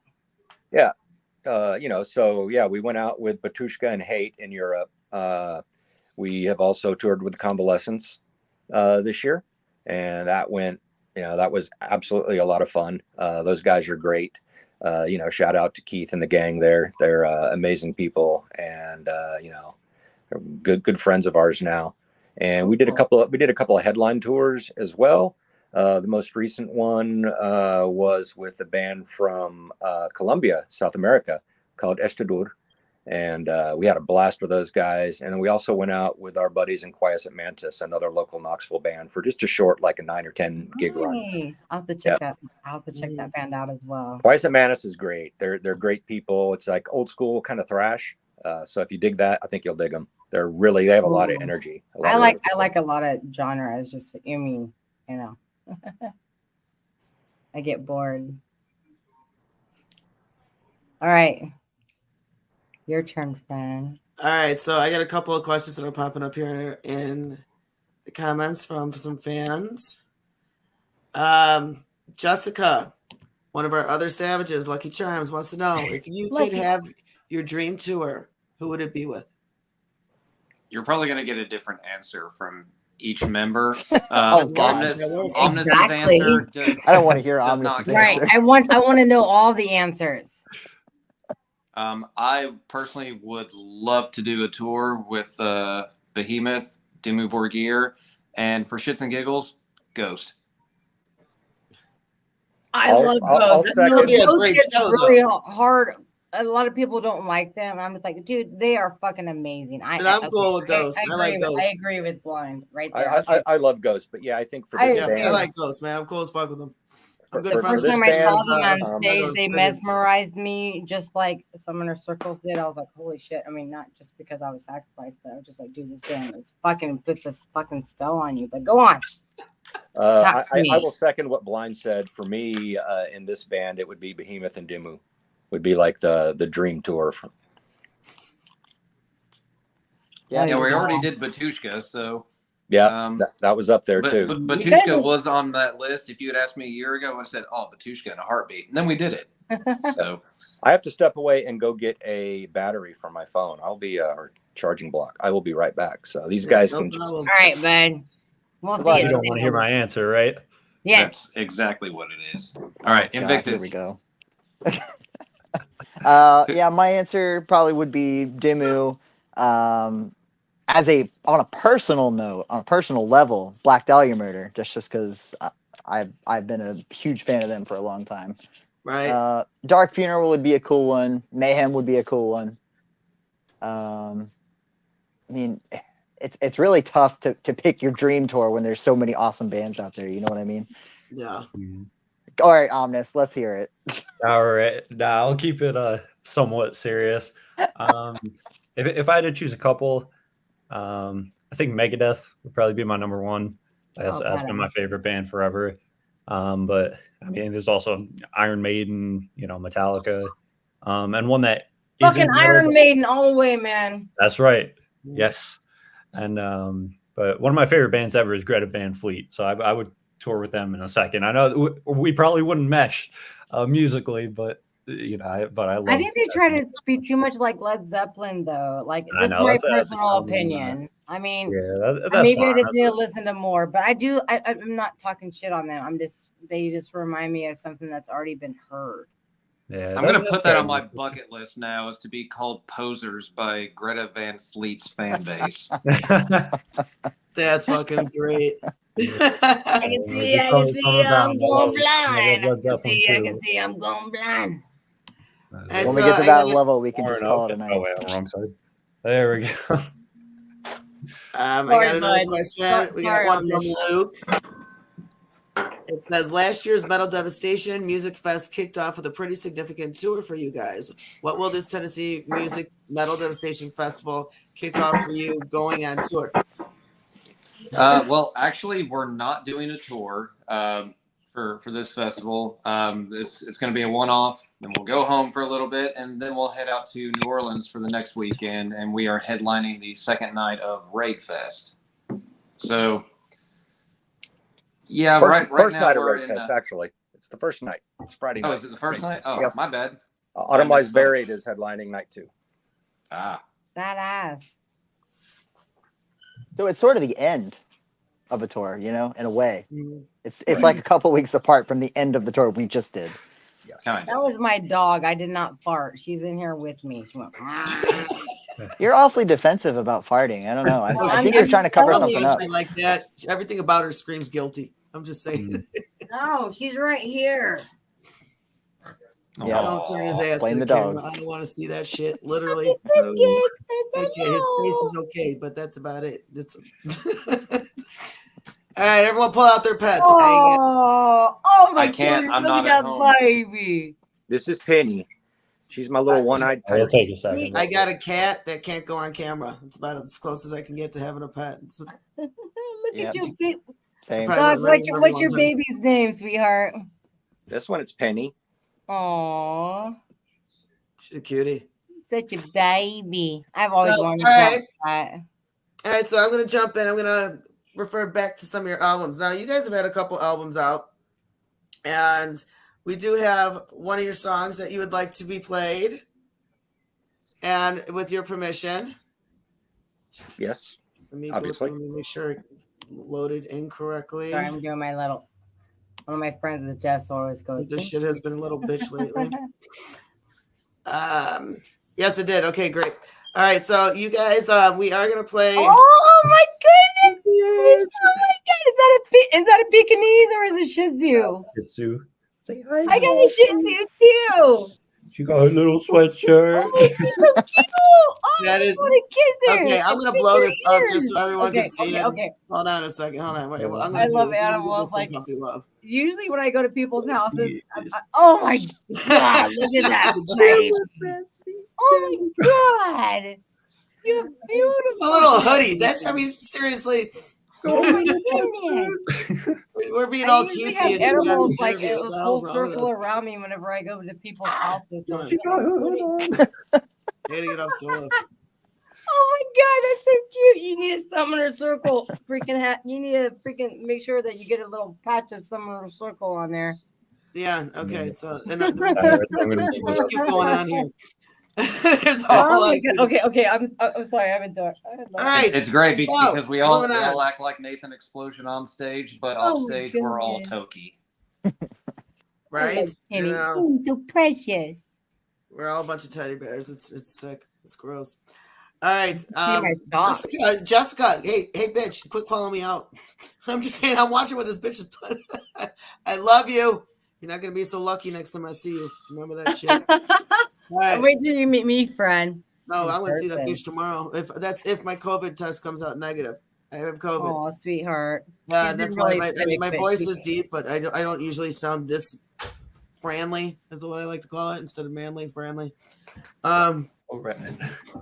So yeah, we went out with Batushka and Hate in Europe. We have also toured with the Convalescents this year, and that was absolutely a lot of fun. Those guys are great. Shout out to Keith and the gang there. They're amazing people, and they're good friends of ours now. And we did a couple of headline tours as well. The most recent one was with a band from Colombia, South America, called Estadur, and we had a blast with those guys. And then we also went out with our buddies in Quiescent Mantis, another local Knoxville band, for just a short, like a 9 or 10 gig run. Nice. I'll have to check that. I'll have to check that band out as well. Quiescent Mantis is great. They're great people. It's like old school kind of thrash. So if you dig that, I think you'll dig them. They have a lot of energy. I like a lot of genres. Just I get bored. All right, your turn, friend. All right, so I got a couple of questions that are popping up here in the comments from some fans. Jessica, one of our other savages, Lucky Charms, wants to know if you could have your dream tour, who would it be with? You're probably going to get a different answer from each member. Omnis's answer does, I don't want to hear Omnis's answer. Right. I want to know all the answers. I personally would love to do a tour with Behemoth, Dimmu Borgir, and for shits and giggles, Ghost. I love Ghost. That's gonna be a great show, really hard. A lot of people don't like them. I'm just like, dude, they are fucking amazing. I'm cool with Ghost. I like Ghost. I agree with Blind right there. I love Ghost, but yeah, I think for this band, I like Ghost, man. I'm cool as fuck with them. The first time I saw them on stage, they mesmerized me just like Summoner Circles did. I was like, holy shit. I mean, not just because I was sacrificed, but I was just like, dude, this band is fucking puts this fucking spell on you. But go on. I will second what Blind said. For me, in this band, it would be Behemoth and Dimmu. Would be like the dream tour. Yeah, we already did Batushka, so yeah, that was up there too. But Batushka was on that list. If you had asked me a year ago, I would have said, "Oh, Batushka in a heartbeat," and then we did it. So I have to step away and go get a battery for my phone. I'll be our charging block. I will be right back. So these guys can. All right, bud. You don't want to hear my answer, right? Yes, that's exactly what it is. All right, Invictus. Here we go. Yeah, my answer probably would be Dimmu. On a personal note, on a personal level, Black Dahlia Murder, just because I've been a huge fan of them for a long time. Right. Dark Funeral would be a cool one. Mayhem would be a cool one. I mean, it's really tough to pick your dream tour when there's so many awesome bands out there. You know what I mean? Yeah. All right, Omnis, let's hear it. All right. Now I'll keep it somewhat serious. If I had to choose a couple, I think Megadeth would probably be my number one. That's been my favorite band forever. But I mean, there's also Iron Maiden, Metallica, and one that fucking Iron Maiden all the way, man. That's right. Yes. And but one of my favorite bands ever is Greta Van Fleet. So I would tour with them in a second. I know we probably wouldn't mesh musically, but I love. I think they try to be too much like Led Zeppelin, though. Like that's my personal opinion. I mean, maybe I just need to listen to more. But I'm not talking shit on them. They just remind me of something that's already been heard. Yeah, I'm gonna put that on my bucket list now, is to be called Posers by Greta Van Fleet's fan base. That's fucking great. I can see I'm going blind. I can see I'm going blind. When we get to that level, we can just call it a night. Oh, wait, on the wrong side. There we go. I got another question. We got one from Luke. It says, last year's Metal Devastation Music Fest kicked off with a pretty significant tour for you guys. What will this Tennessee Music Metal Devastation Festival kick off for you going on tour? Well, actually, we're not doing a tour for this festival. It's going to be a one-off, then we'll go home for a little bit, and then we'll head out to New Orleans for the next weekend, and we are headlining the second night of Raid Fest. So, yeah, first now night of we're Raid in. Fest, actually, it's the first night. It's Friday night. Oh, is it the first night? Oh, yes. My bad. Autumn Lies Buried is headlining night 2. Badass. So it's sort of the end of a tour, in a way. It's like a couple weeks apart from the end of the tour we just did. Yes. That was my dog. I did not fart. She's in here with me. She went. You're awfully defensive about farting. I don't know. I think you're trying to cover something up. Like that. Everything about her screams guilty. I'm just saying. No, she's right here. Yeah. Don't turn his ass Blame to the the camera. dog. I don't want to see that shit. Literally. Biscuit, Okay, his face is okay, but that's about it. All right, everyone pull out their pets. Oh my I can't. goodness, I'm look not at at that home. baby. This is Penny. She's my little one-eyed It'll tiger. take a second. I got a cat that can't go on camera. It's about as close as I can get to having a pet. Look Yep. at you. Cute. Same. Probably Dog, wouldn't what's let your everyone's baby's name, sweetheart? This one, it's Penny. Aww, She's a cutie. such a baby. I've always So, wanted to all have right. that. All right, so I'm going to jump in. I'm going to refer back to some of your albums. Now, you guys have had a couple albums out, and we do have one of your songs that you would like to be played, and with your permission. Yes, Let me obviously. Let me make sure it loaded incorrectly. Sorry, I'm doing my little. One of my friends with Jeff always goes. This shit has been a little bitch lately. Yes, it did. Okay, great. All right, so you guys, we are gonna play. Oh my goodness! Oh my god! Is that a Pekingese or is it Shih Tzu? Shih Tzu. Say hi. I got a Shih Tzu too. She got a little sweatshirt. Oh, she's so cute! Oh, That I is- want to kiss her. Okay, I'm gonna Pinch blow her this up ears. just so everyone Okay, can see okay, it. okay. Hold on a second. Hold on. Wait, I'm gonna I do love this. I'm gonna do animals, this some like- puppy love. Usually when I go to people's houses, oh my god, look at that baby. Oh my god. You're beautiful. A little hoodie. That's. I mean, seriously. Oh my goodness. We're being I all usually cutesy have and shit on animals this like interview. a What the full hell's wrong with circle us? around me whenever I go to people's houses. Come on. She got her hood on. I gotta get off solo. Oh my god, that's so cute. You need a summoner circle freaking hat. You need to freaking make sure that you get a little patch of summoner circle on there. Yeah. Okay. So and, All right, so I'm gonna let's keep going on here. There's a whole Oh lot my of- god. Okay. I'm sorry. I haven't done. All right. It's great Whoa, because we all moving on. act like Nathan Explosion on stage, but Oh off my stage we're all goodness. Toki. Right. Kenny. You know, Oh, so precious. we're all a bunch of teddy bears. It's sick. It's gross. All right. my thoughts. Jessica. Hey, bitch, quit calling me out. I'm just saying, I'm watching what this bitch is playing. I love you. You're not gonna be so lucky next time I see you. Remember that shit. All right. Wait till you meet me, friend. No, I'm gonna see that person. bitch tomorrow. If my COVID test comes out negative. I have COVID. Oh, sweetheart. Yeah, She's that's been why really my sick, but voice she- is deep, but I don't usually sound this Franly, is what I like to call it, instead of manly, Franly. All right.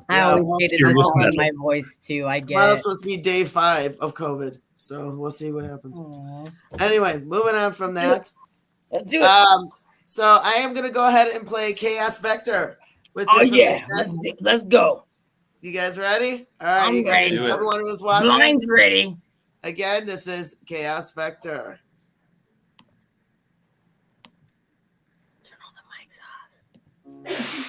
I Yeah, always well, hated serious the sound of metal. my voice too. I get Mine's it. supposed to be day 5 of COVID, so we'll see what happens. Aw. Anyway, moving on from that. Let's do it. So I am gonna go ahead and play Chaos Vector with Oh your yeah, permission. let's go. You guys ready? All right, I'm you guys, ready. Do it. everyone who's watching. Blind's ready. Again, this is Chaos Vector. Turn all the mics off.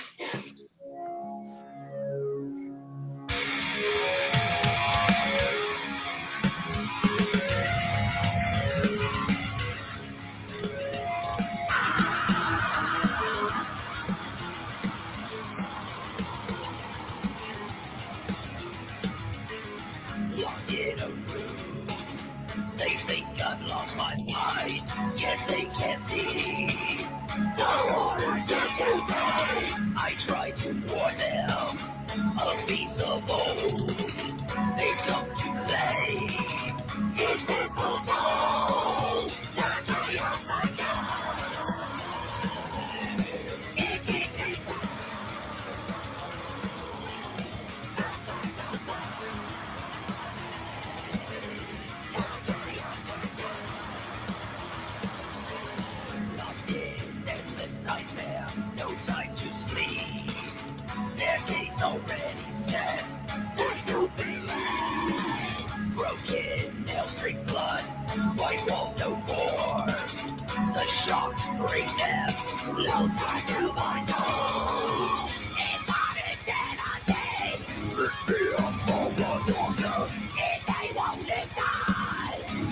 Locked in a room, they think I've lost my mind, yet they can't see. The orders are too big. I try to warn them, a piece of old. They've come to play. It's been brutal. The chaos factor. It is me. Lost in endless nightmare, no time to sleep. Their gates already set, they don't believe. Broken nail-streaked blood, white walls no more. The shocks bring them closer to my soul. It's not insanity. This fear of the darkness. If they won't listen,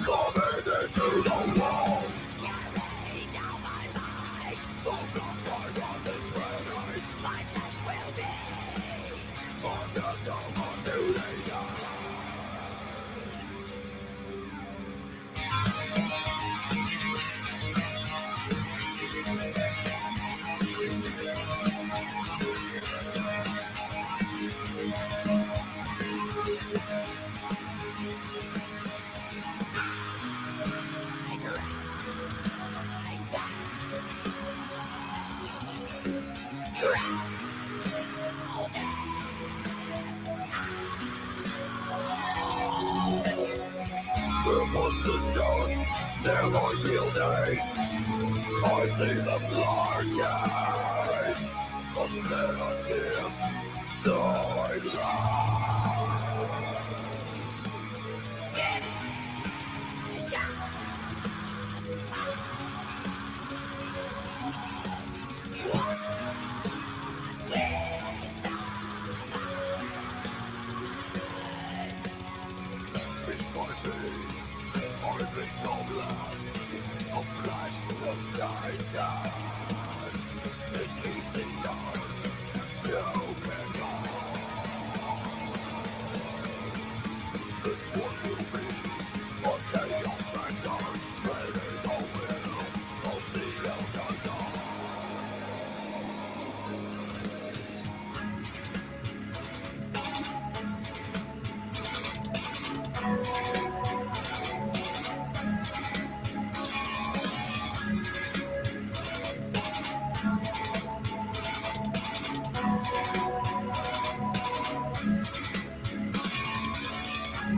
coming into the wall. Carry down my mind. The blood virus is spreading. My flesh will be a testament to the end. never yielding. I see the blinding, a sedative silence.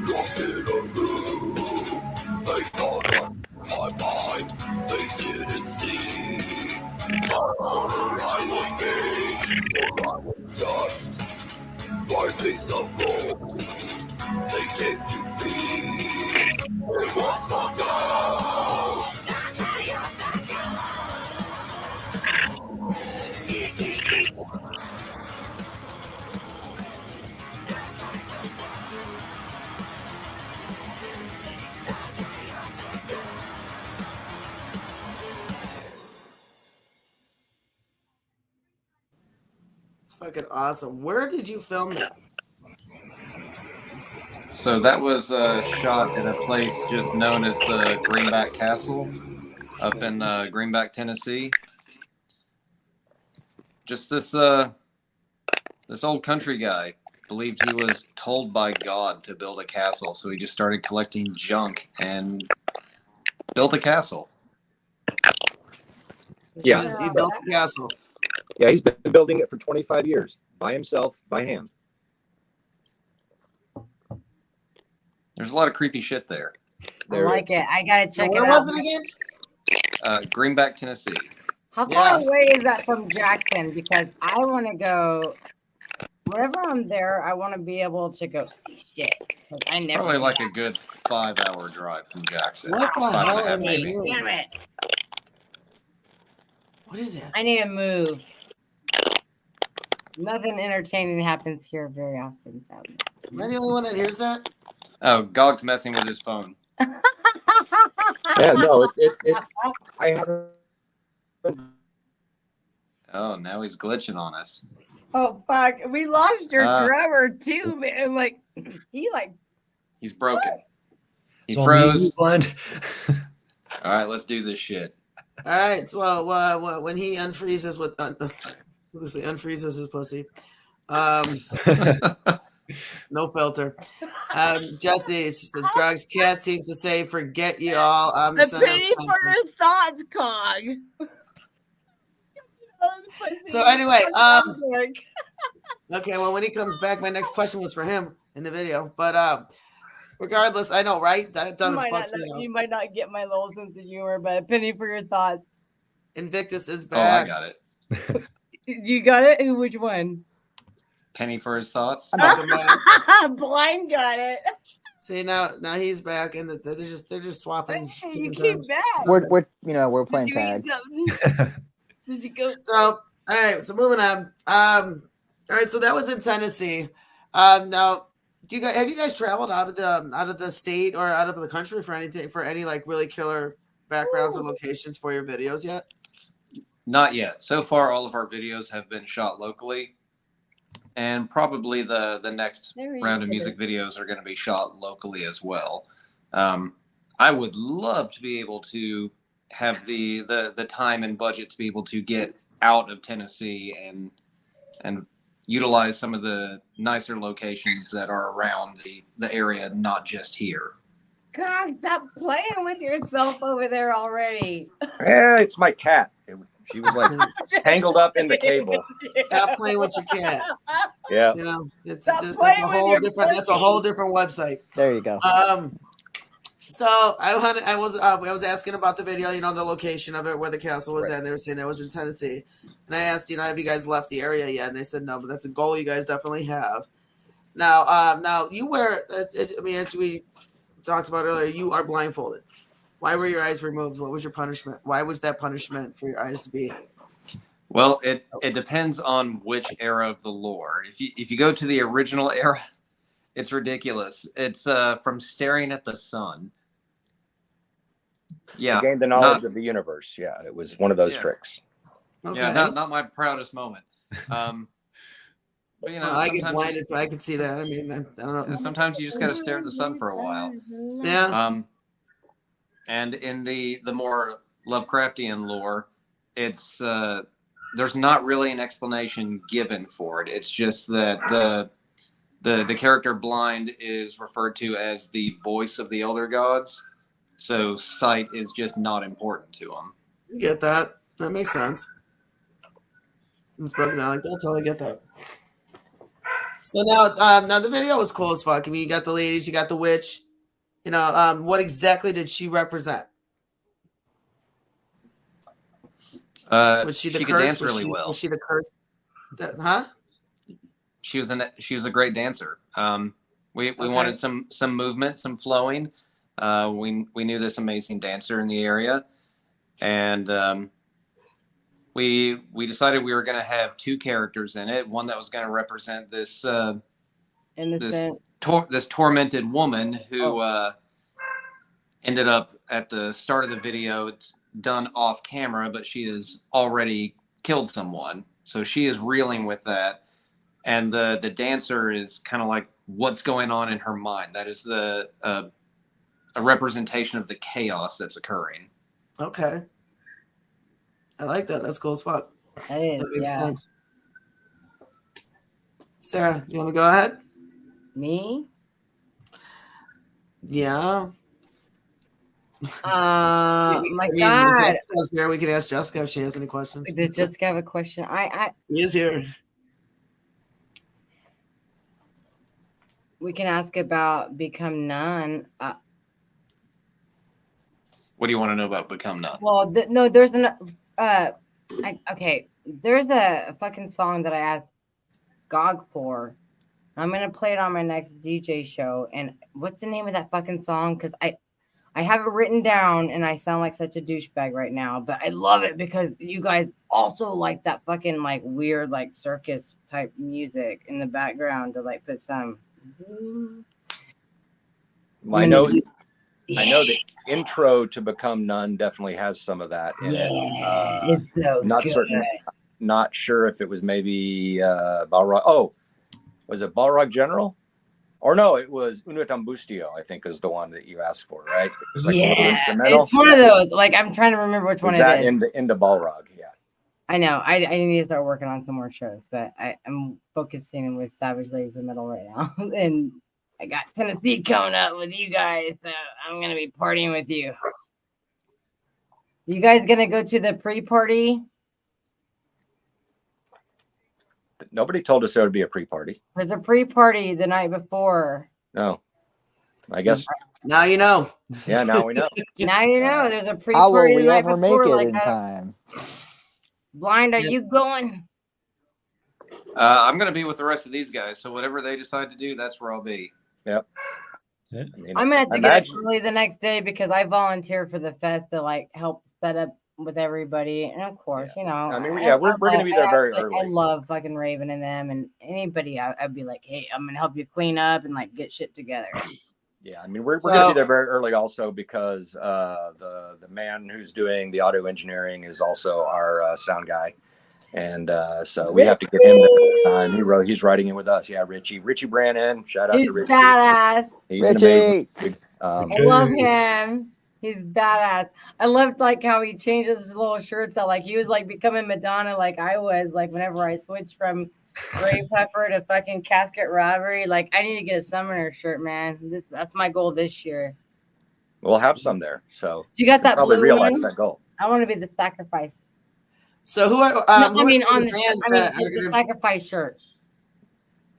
Locked in a room, they thought on my mind, they didn't see. I would be, or I was touched by a piece of rope. They came to feed, it was for dough. It's fucking awesome. Where did you film that? So that was shot in a place just known as the Greenback Castle up in Greenback, Tennessee. Just this old country guy believed he was told by God to build a castle, so he just started collecting junk and built a castle. Yeah. He built a castle. Yeah, he's been building it for 25 years by himself, by hand. There's a lot of creepy shit there. I like it. I gotta check Where it was out. it again? Greenback, Tennessee. How far Yeah. away is that from Jackson? Because I want to go. Whenever I'm there, I want to be able to go see shit. 'Cause I never. Probably do like that. a good 5-hour drive from Jackson. What the 5.5 hell am I maybe. hearing? Damn it! What is that? I need to move. Nothing entertaining happens here very often. So. Am I the only one that hears that? Oh, Gog's messing with his phone. Yeah, no, it's I haven't. Oh, now he's glitching on us. Oh fuck! We lost your Ah. drummer too, man. Like he like. He's broken. He It's all me and you, froze. Blend. All right, let's do this shit. All right. So when he unfreezes with unfreezes his pussy, no filter. Jesse, it's just as Grog's cat seems to say, "Forget you all." I'm The sending pity for attention. your thoughts, Cog. So anyway, okay. Well, when he comes back, my next question was for him in the video. But regardless, I know, right? That you done might, fucks not, me up. you might not get my little sense of humor, but a penny for your thoughts. Invictus is Oh, I back. got it. You got it? Which one? Penny for his thoughts. Welcome back. Blind got it. See now he's back, and they're just swapping. You different came terms. back. We're playing Did you tag. eat something? Did you go? So all right, so moving on. All right, so that was in Tennessee. Now, have you guys traveled out of the state or out of the country for any like really killer backgrounds or locations for your videos yet? Not yet. So far, all of our videos have been shot locally, and probably the next There you round of go. music videos are going to be shot locally as well. I would love to be able to have the time and budget to be able to get out of Tennessee and utilize some of the nicer locations that are around the area, not just here. God, stop playing with yourself over there already. Yeah, it's my cat. She was like tangled up in the cable. Stop playing with your cat. Yeah. You know, Stop that's playing a with whole your different. That's a pussy. whole different website. There you go. So I was asking about the video, the location of it, where the castle was Right. at. And they were saying it was in Tennessee, and I asked, have you guys left the area yet? And they said no, but that's a goal you guys definitely have. Now you wear. As we talked about earlier, you are blindfolded. Why were your eyes removed? What was your punishment? Why was that punishment for your eyes to be? Well, it depends on which era of the lore. If you go to the original era, it's ridiculous. It's from staring at the sun. Yeah, To gain the knowledge of the universe. Yeah, it was one of those tricks. Okay. Yeah, not my proudest moment. But I get blinded, so I could see that. I mean, I don't know. Sometimes you just got to stare at the sun for a while. Yeah. And in the more Lovecraftian lore, it's there's not really an explanation given for it. It's just that the character blind is referred to as the voice of the elder gods, so sight is just not important to them. You get that? That makes sense. It's broken down like that. Totally get that. So now the video was cool as fuck. I mean, you got the ladies, you got the witch. What exactly did she represent? Was she the she curse? could dance really well. Was she the curse? Huh? She was a great dancer. We wanted some movement, some flowing. We knew this amazing dancer in the area, and we decided we were going to have two characters in it. One that was going to represent this this tormented woman who ended up at the start of the video. It's done off camera, but she has already killed someone, so she is reeling with that. And the dancer is kind of like what's going on in her mind. That is a representation of the chaos that's occurring. Okay. I like that. That's cool as fuck. That makes yeah. sense. Sarah, you want to go ahead? Me? Yeah. My God. Jessica's here. We can ask Jessica if she has any questions. Does Jessica have a question? She is here. We can ask about Become None. What do you want to know about Become None? Well, no, there's an okay. There's a fucking song that I asked GOG for. I'm gonna play it on my next DJ show. And what's the name of that fucking song? Because I have it written down, and I sound like such a douchebag right now, but I love it because you guys also like that fucking like weird like circus type music in the background to like put some. I know the intro to Become None definitely has some of that in it. It's so not good. certain, not sure if it was maybe Balrog. Oh, was it Balrog General? Or no, it was Unut Ambustio, I think is the one that you asked for, right? It was like it's one of those. Like I'm trying to remember which one it is. Into Balrog, yeah. I know. I need to start working on some more shows, but I'm focusing with Savage Ladies of Metal right now. And I got Tennessee coming up with you guys, so I'm gonna be partying with you. You guys gonna go to the pre-party? Nobody told us there would be a pre-party. There's a pre-party the night before. No, I guess. Now you know. Yeah, now we know. Now you know. There's a How pre-party will we the night ever make before. it Like in time? Blind, are you going? I'm going to be with the rest of these guys, so whatever they decide to do, that's where I'll be. Yep. Yeah. I mean, I'm gonna have to get up early the next day because I volunteer for the fest to like help set up with everybody, and of course, you know. I mean, yeah, we're going to be there very early. I love fucking Raven and them, and anybody. I'd be like, hey, I'm gonna help you clean up and like get shit together. Yeah, I mean, we're going to be there very early also because the man who's doing the audio engineering is also our sound guy. And so we have to get him the time. He's writing in with us. Yeah, Richie Brannon. Shout out to Richie. He's badass. He's Richie. amazing dude. I love him. He's badass. I loved like how he changes his little shirts out. Like he was like becoming Madonna, like I was. Like whenever I switched from Grey Pepper to fucking Casket Robbery, like I need to get a Summoner shirt, man. That's my goal this year. We'll have some there. So you got that probably blue realize one? that goal. I want to be the Sacrifice. So who are? The Sacrifice shirt.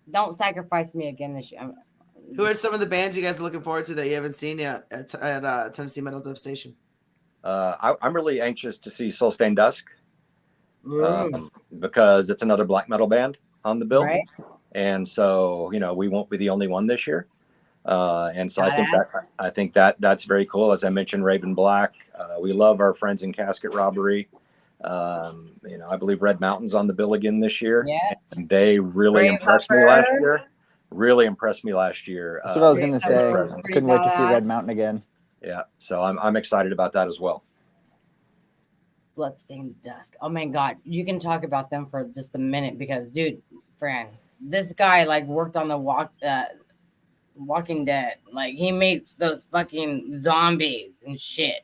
Don't sacrifice me again this year. Who are some of the bands you guys are looking forward to that you haven't seen yet at Tennessee Metal Devastation? I'm really anxious to see Soul Stained Dusk Mm, because it's another black metal band on the bill, right? and so we won't be the only one this year. And so Badass. I think that's very cool. As I mentioned, Raven Black. We love our friends in Casket Robbery. I believe Red Mountain's on the bill again this year. Yeah. And they really Brave impressed me Huffer. last year. Really impressed me last year. That's what I was Brave gonna Huffer say. was present. pretty Couldn't wait to see Red badass. Mountain again. Yeah, so I'm excited about that as well. Bloodstained Dusk. Oh my god, you can talk about them for just a minute because, dude, Fran, this guy like worked on the Walking Dead. Like he makes those fucking zombies and shit.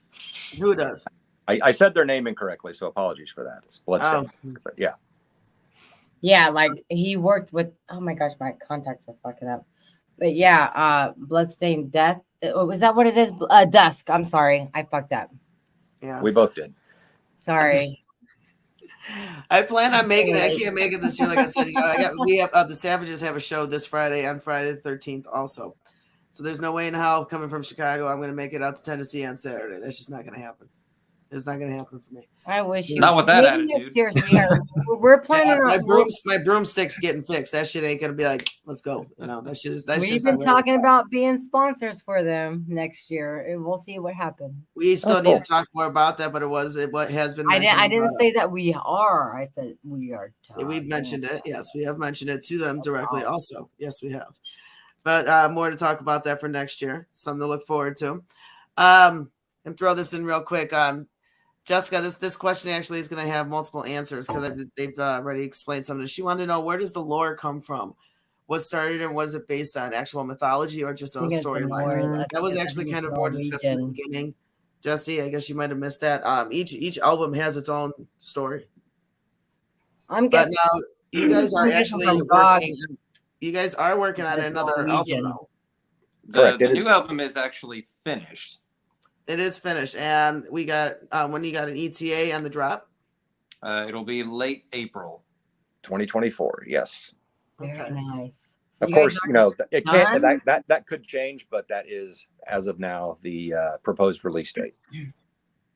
Who does? I said their name incorrectly, so apologies for that. It's Bloodstained. But yeah. Yeah, like he worked with. Oh my gosh, my contacts are fucking up. But yeah, Bloodstained Death. Was that what it is? Dusk. I'm sorry, I fucked up. Yeah. We both did. Sorry. I plan on making it. I can't make it this year. Like I said, we have the Savages have a show this Friday on Friday the 13th also. So there's no way in hell coming from Chicago I'm going to make it out to Tennessee on Saturday. That's just not going to happen. It's not going to happen for me. I wish you Not with that maybe attitude. Next year, sweetheart. We're planning Yeah, on. my broomstick's getting fixed. That shit ain't going to be like, let's go. That's just We've not been ready. talking about being sponsors for them next year. And we'll see what happens. We still Oh, need cool. to talk more about that, but what has been I mentioned. didn't say that we are. I said we are. We've mentioned it. Yes, we have mentioned it to them directly wow. also. Yes, we have. But more to talk about that for next year. Something to look forward to. And throw this in real quick. Jessica, this question actually is going to have multiple answers because they've already explained something. She wanted to know, where does the lore come from? What started and was it based on actual mythology or just a storyline? That was actually kind of more discussed in the beginning. Jesse, I guess you might have missed that. Each album has its own story. But now you guys are actually working. You guys are working on another album now. Correct. The new album is actually finished. It is finished, and we got when you got an ETA on the drop. It'll be late April, 2024. Yes. very nice. So of course, it can't. That could change, but that is as of now the proposed release date.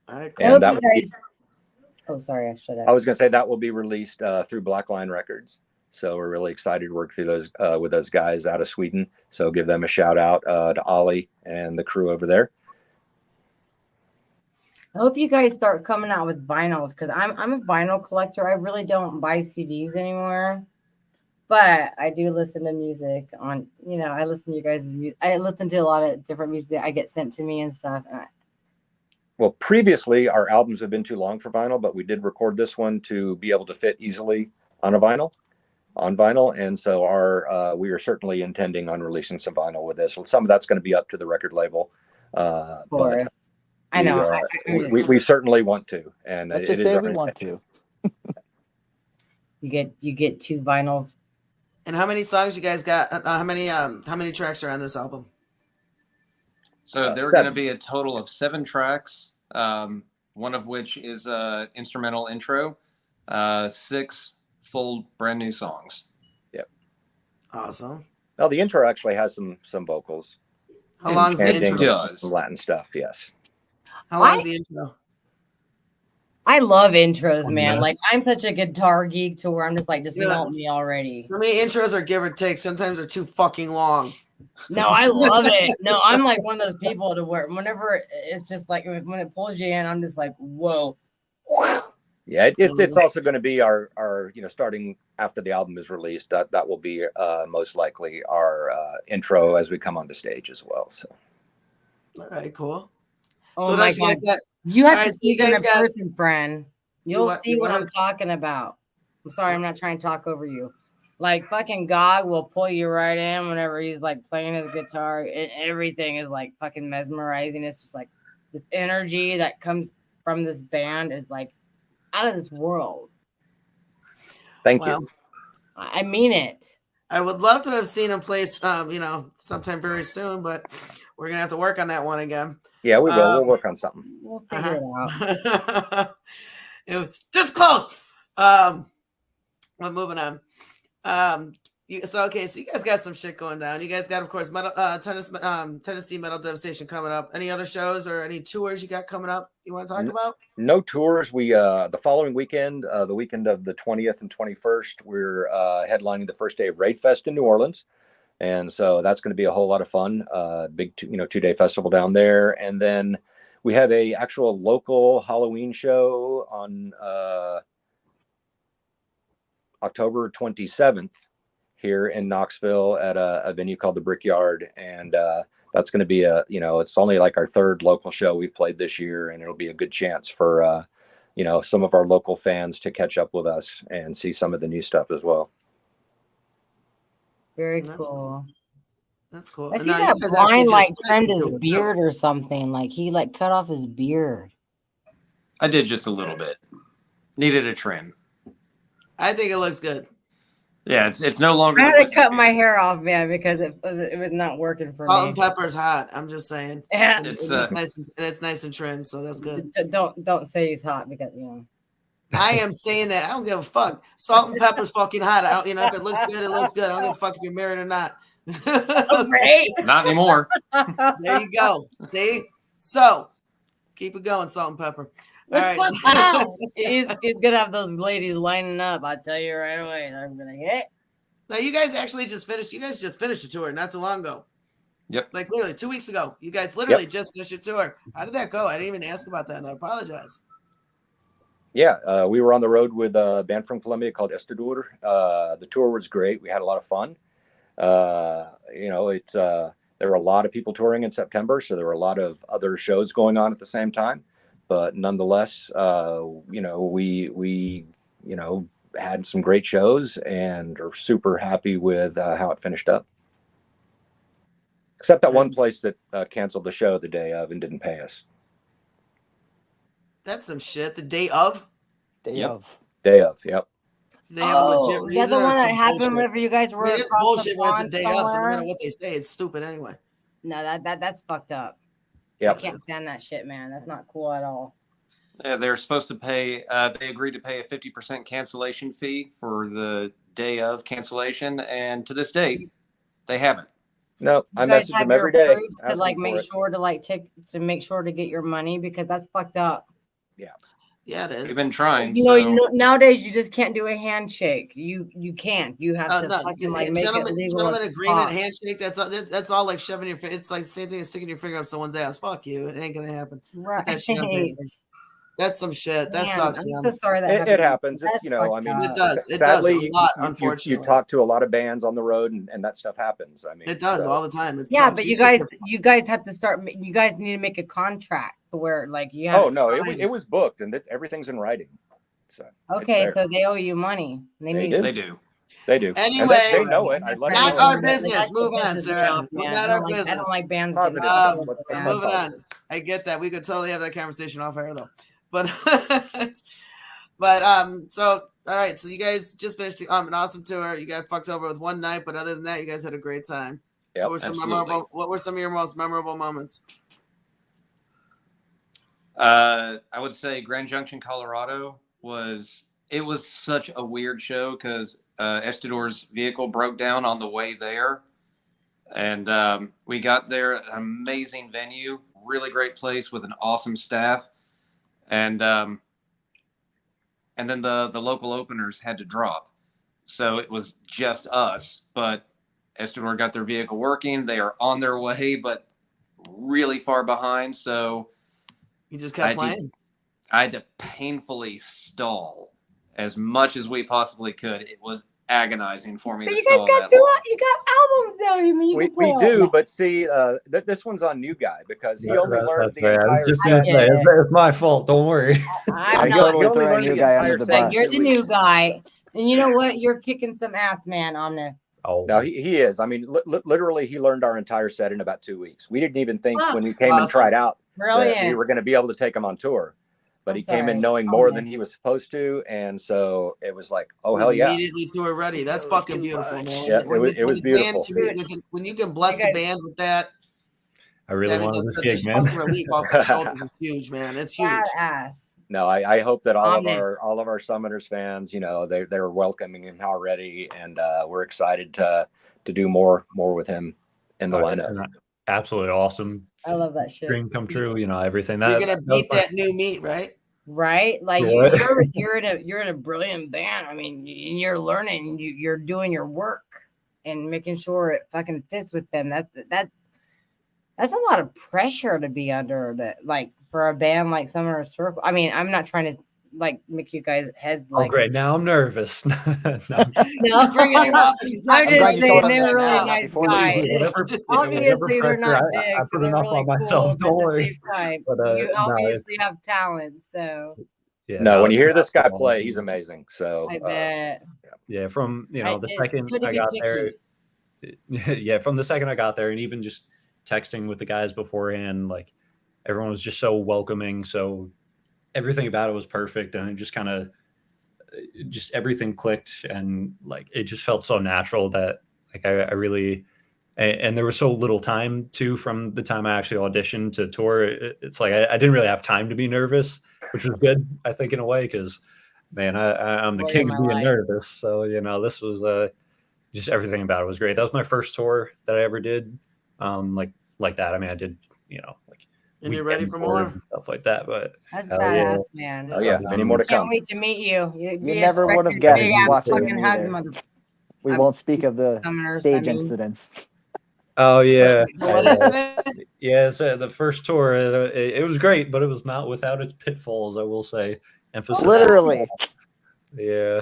All right, cool. And that oh, sorry, I shut up. I was going to say that will be released through Blackline Records. So we're really excited to work through those with those guys out of Sweden. So give them a shout out to Ollie and the crew over there. I hope you guys start coming out with vinyls because I'm a vinyl collector. I really don't buy CDs anymore, but I do listen to music on. I listen to you guys' music. I listen to a lot of different music that I get sent to me and stuff. Well, previously our albums have been too long for vinyl, but we did record this one to be able to fit easily on vinyl, and so we are certainly intending on releasing some vinyl with this. Some of that's going to be up to the record label. Of course. I know. We certainly want to, and Let's just say we want to. You get 2 vinyls. And how many songs you guys got? How many tracks are on this album? So there are going to be a total of 7 tracks. One of which is instrumental intro. 6 full brand new songs. Yep. Awesome. Well, the intro actually has some vocals. How long's the intro? Does. Some Latin stuff, yes. How long's the intro? I love intros, 20 man. minutes. Like I'm such a guitar geek to where I'm just like, melt me already. For me, intros are give or take. Sometimes they're too fucking long. No, I love it. No, I'm like one of those people to where whenever it's just like when it pulls you in, I'm just like, whoa. Yeah, it's also going to be our starting after the album is released. That will be most likely our intro as we come on the stage as well. So. All right, cool. Oh so my you guys God. got. You have All to right, so see you guys in got- person, friend. You'll what- see you what I'm want- talking about. I'm sorry, I'm not trying to talk over you. Like fucking God will pull you right in whenever he's like playing his guitar, and everything is like fucking mesmerizing. It's just like this energy that comes from this band is like out of this world. Thank you. I mean it. I would love to have seen him play, sometime very soon, but we're gonna have to work on that one again. Yeah, we will. We'll work on something. We'll figure it out. It was just close. But moving on. So you guys got some shit going down. You guys got, of course, Tennessee Metal Devastation coming up. Any other shows or any tours you got coming up you want to talk about? No tours. We the following weekend, the weekend of the 20th and 21st, we're headlining the first day of Raid Fest in New Orleans, and so that's going to be a whole lot of fun. Big 2-day festival down there, and then we have a actual local Halloween show on October 27th. Here in Knoxville at a venue called the Brickyard, and that's going to be it's only like our third local show we've played this year, and it'll be a good chance for some of our local fans to catch up with us and see some of the new stuff as well. Very cool. That's cool. I see that blind trimmed his beard or something. Like he cut off his beard. I did just a little bit. Needed a trim. I think it looks good. Yeah, it's no longer. I had to cut my hair off, man, because it was not working for me. Salt and pepper's hot. I'm just saying. Yeah, it's nice and trim, so that's good. Don't say he's hot because I am saying that. I don't give a fuck. Salt and pepper's fucking hot. If it looks good, it looks good. I don't give a fuck if you're married or not. Great. Not anymore. There you go. See? So keep it going, salt and pepper. All right. he's gonna have those ladies lining up. I tell you right away. I'm gonna hit. Now you guys actually just finished. You guys just finished a tour not too long ago. Yep. Like literally 2 weeks ago. You guys literally just finished your tour. How did that go? I didn't even ask about that, and I apologize. Yeah, we were on the road with a band from Colombia called Estadur. The tour was great. We had a lot of fun. There were a lot of people touring in September, so there were a lot of other shows going on at the same time. But nonetheless, we had some great shows and are super happy with how it finished up. Except that one place that canceled the show the day of and didn't pay us. That's some shit. The day of? Day of, yep. They have a legit reason. That's the one that happened whenever you guys were. It's bullshit when it's the day of, so no matter what they say, it's stupid anyway. No, that's fucked up. Yep. I can't stand that shit, man. That's not cool at all. Yeah, they're supposed to pay. They agreed to pay a 50% cancellation fee for the day of cancellation, and to this date, they haven't. No, I message them every day to make sure to get your money, because that's fucked up. Yeah, it is. We've been trying. Nowadays you just can't do a handshake. You can't. You have to fucking make it legal. Gentleman agreement handshake. That's all like shoving your. It's like the same thing as sticking your finger up someone's ass. Fuck you. It ain't gonna happen. Right. That's some shit. That sucks. I'm so sorry that it happens. It's it does. It sadly, does a lot. Unfortunately, you talk to a lot of bands on the road, and that stuff happens. I mean, it does all the time. But you guys have to start. You guys need to make a contract to where you have. Oh no, it was booked, and everything's in writing. So okay, so they owe you money. They do. Anyway, they know it. Not our business. Move on, Sarah. Not our business. I don't like bands. Moving on. I get that. We could totally have that conversation off air though. But so all right, so you guys just finished an awesome tour. You got fucked over with one night, but other than that, you guys had a great time. Yep, What were some of your most memorable moments? I would say Grand Junction, Colorado was such a weird show because Estador's vehicle broke down on the way there, and we got there, an amazing venue, really great place with an awesome staff. And then the local openers had to drop. So it was just us, but Estador got their vehicle working. They are on their way, but really far behind. So you just kept playing? I had to painfully stall as much as we possibly could. It was agonizing for me. But you guys got you got albums now. You mean we do, but see, this one's on New Guy because he only learned the entire. It's my fault. Don't worry. I'm not throwing New Guy under the bus. You're the new guy, and you know what? You're kicking some ass, man, on this. Oh no, he is. I mean, literally, he learned our entire set in about 2 weeks. We didn't even think when we came and tried out that we were going to be able to take him on tour. But he came in knowing more than he was supposed to, and so it was like, oh hell yeah! Immediately tour ready. That's fucking beautiful, man. Yeah, it was beautiful. When you can bless the band with that, I really wanted this gig, man. Relief off the shoulders is huge, man. It's huge. Badass. no, I hope that Ominous. all of our Summoners fans, they're welcoming him already, and we're excited to do more with him in the lineup. Absolutely awesome. I love that shit. Dream come true. Everything You're that gonna beat that new meat, right? Right? Like What? you're in a brilliant band. I mean, you're learning, you're doing your work and making sure it fucking fits with them. That's a lot of pressure to be under, that like for a band like Summoner Circle. I mean, I'm not trying to like make you guys heads like. Oh, great! Now I'm nervous. No, No, Bringing him up. He's not I'm I'm glad just you saying told they him were that really now, nice before you guys. did. Obviously, they're not I dicks, put and they're enough really on cool. myself. But Don't at the worry. same time, But, you no, obviously have talent. So Yeah, No, when you hear this guy play, he's amazing. So I bet. Yeah, from the It's second good to I be got picky. there, yeah, from the second I got there, and even just texting with the guys beforehand, like everyone was just so welcoming. So everything about it was perfect, and it just kind of just everything clicked, and like it just felt so natural that like I really. And there was so little time too from the time I actually auditioned to tour. It's like I didn't really have time to be nervous, which was good, I think, in a way, because man, I'm the Story king of of my being life. nervous. So this was just everything about it was great. That was my first tour that I ever did, like that. I mean, I did like And you're ready weekend for tours more? and stuff like that. But That's hell badass, yeah. man. Oh yeah, many more to Can't come. wait to meet you. You never would have guessed Big ass watching fucking him hugs, either. mother. We I'm- won't speak of the Summoners, stage I mean. incidents. Oh yeah. So what is it? Yeah, so the first tour, it was great, but it was not without its pitfalls, I will say. Emphasis. Literally. Yeah.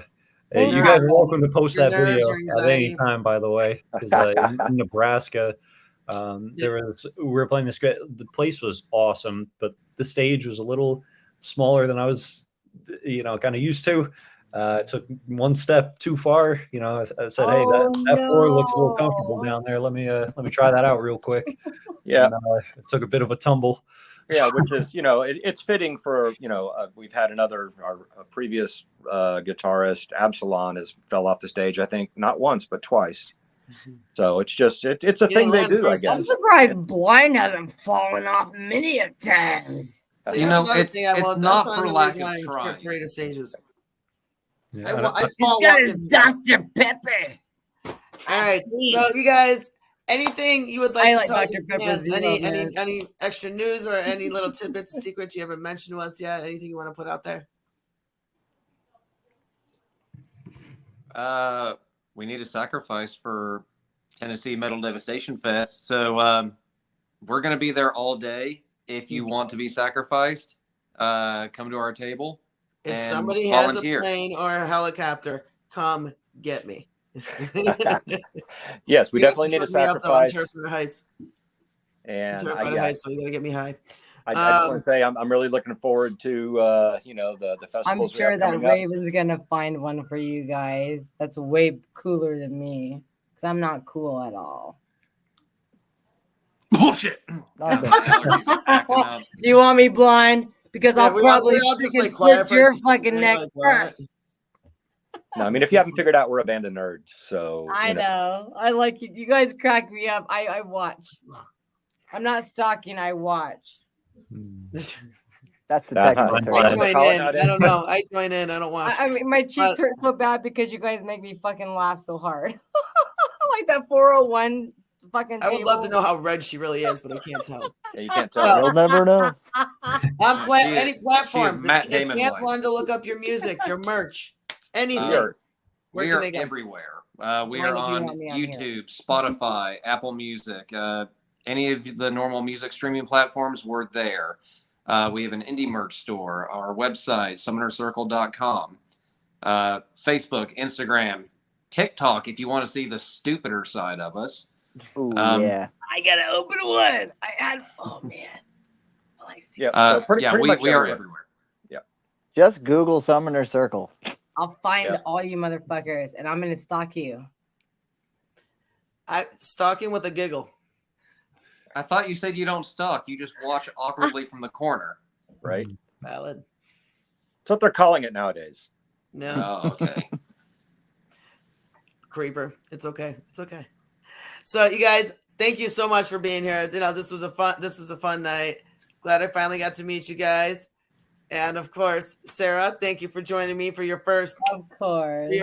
Your You nerves, guys are welcome to post your that nerves, video your at any anxiety. time, by the way. Because in Nebraska, we were playing this. The place was awesome, but the stage was a little smaller than I was, kind of used to. Took one step too far. I said, "Hey, that floor looks a little comfortable down there. Let me try that out real quick." Yeah. And, it took a bit of a tumble. Yeah, which is it's fitting for we've had our previous guitarist Absalon has fell off the stage, I think not once but twice. So it's just it's a thing they do, I I'm guess. surprised Blind hasn't fallen off many a times. So You that's know, another it's- thing I it's want. not I'm for trying to lack lose of my trying. script creative stages. Yeah, I He's fall got his walking. Dr. Pepper. All right, so you guys, anything you would like I to like tell Dr. your Pepper fans? Zero, man. Any extra news or any little tidbits of secrets you haven't mentioned to us yet? Anything you want to put out there? We need a sacrifice for Tennessee Metal Devastation Fest. So we're going to be there all day. If you want to be sacrificed, come to our table. If and somebody volunteer. has a plane or a helicopter, come get me. Yes, we You definitely need a guys can put me up, though, on sacrifice. Turfway Heights. And Turfway Heights, so you gotta get me high. I just want to say I'm really looking forward to the festivals. I'm we sure have that coming up. Raven's gonna find one for you guys that's way cooler than me, because I'm not cool at all. Bullshit. Nonsense. My allergies are acting up. Do you want me blind? Because Yeah, I'll probably we're all just freaking like quiet split for your just fucking like, neck quiet. first. No, I mean, if you haven't figured out, we're a band of nerds. So I know. I like you. You guys crack me up. I watch. I'm not stalking. I watch. That's the Uh-huh. technical I term. join Call it in. I nowadays. don't know. I join in. I don't watch. I mean, my cheeks hurt so bad because you guys make me fucking laugh so hard. Like that 401 fucking. I would love to table. know how red she really is, but I can't tell. Yeah, you can't tell. You'll never know. On She is- any platforms, Matt if Damon fans like. wanted to look up your music, your merch, anything, We are- where We can are they go? everywhere. We Mine are if you on want me on here. YouTube, Spotify, Apple Music, any of the normal music streaming platforms. We're there. We have an indie merch store, our website, summonercircle.com, Facebook, Instagram, TikTok, if you want to see the stupider side of us. Ooh, I yeah. gotta open one. I had. Oh man. I like seeing- Yeah, so pretty we much are everywhere. everywhere. Just Google Summoner Circle. I'll find Yeah. all you motherfuckers, and I'm gonna stalk you. Stalking with a giggle. I thought you said you don't stalk. You just watch awkwardly from the corner. Right? Valid. That's what they're calling it nowadays. No, Oh, okay. creeper. It's okay. It's okay. So you guys, thank you so much for being here. This was a fun night. Glad I finally got to meet you guys. And of course, Sarah, thank you for joining me for your first Of course.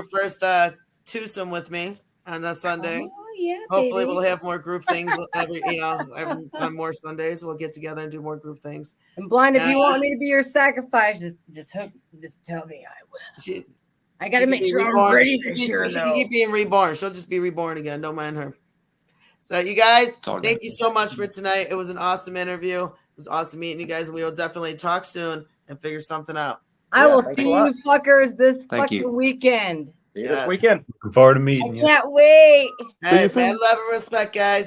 twosome with me on a Sunday. Oh, yeah, Hopefully, baby. we'll have more group things on more Sundays. We'll get together and do more group things. And Blind, if you want me to be your sacrifice, just tell me. I will. I got to make sure I'm ready this year, She though. can keep being reborn. She'll just be reborn again. Don't mind her. So, you guys, thank you so much for tonight. It was an awesome interview. It was awesome meeting you guys, and we will definitely talk soon and figure something out. I will see you fuckers this fucking weekend. See you this weekend. Looking forward to meeting you. Can't wait. Hey, man, love and respect, guys.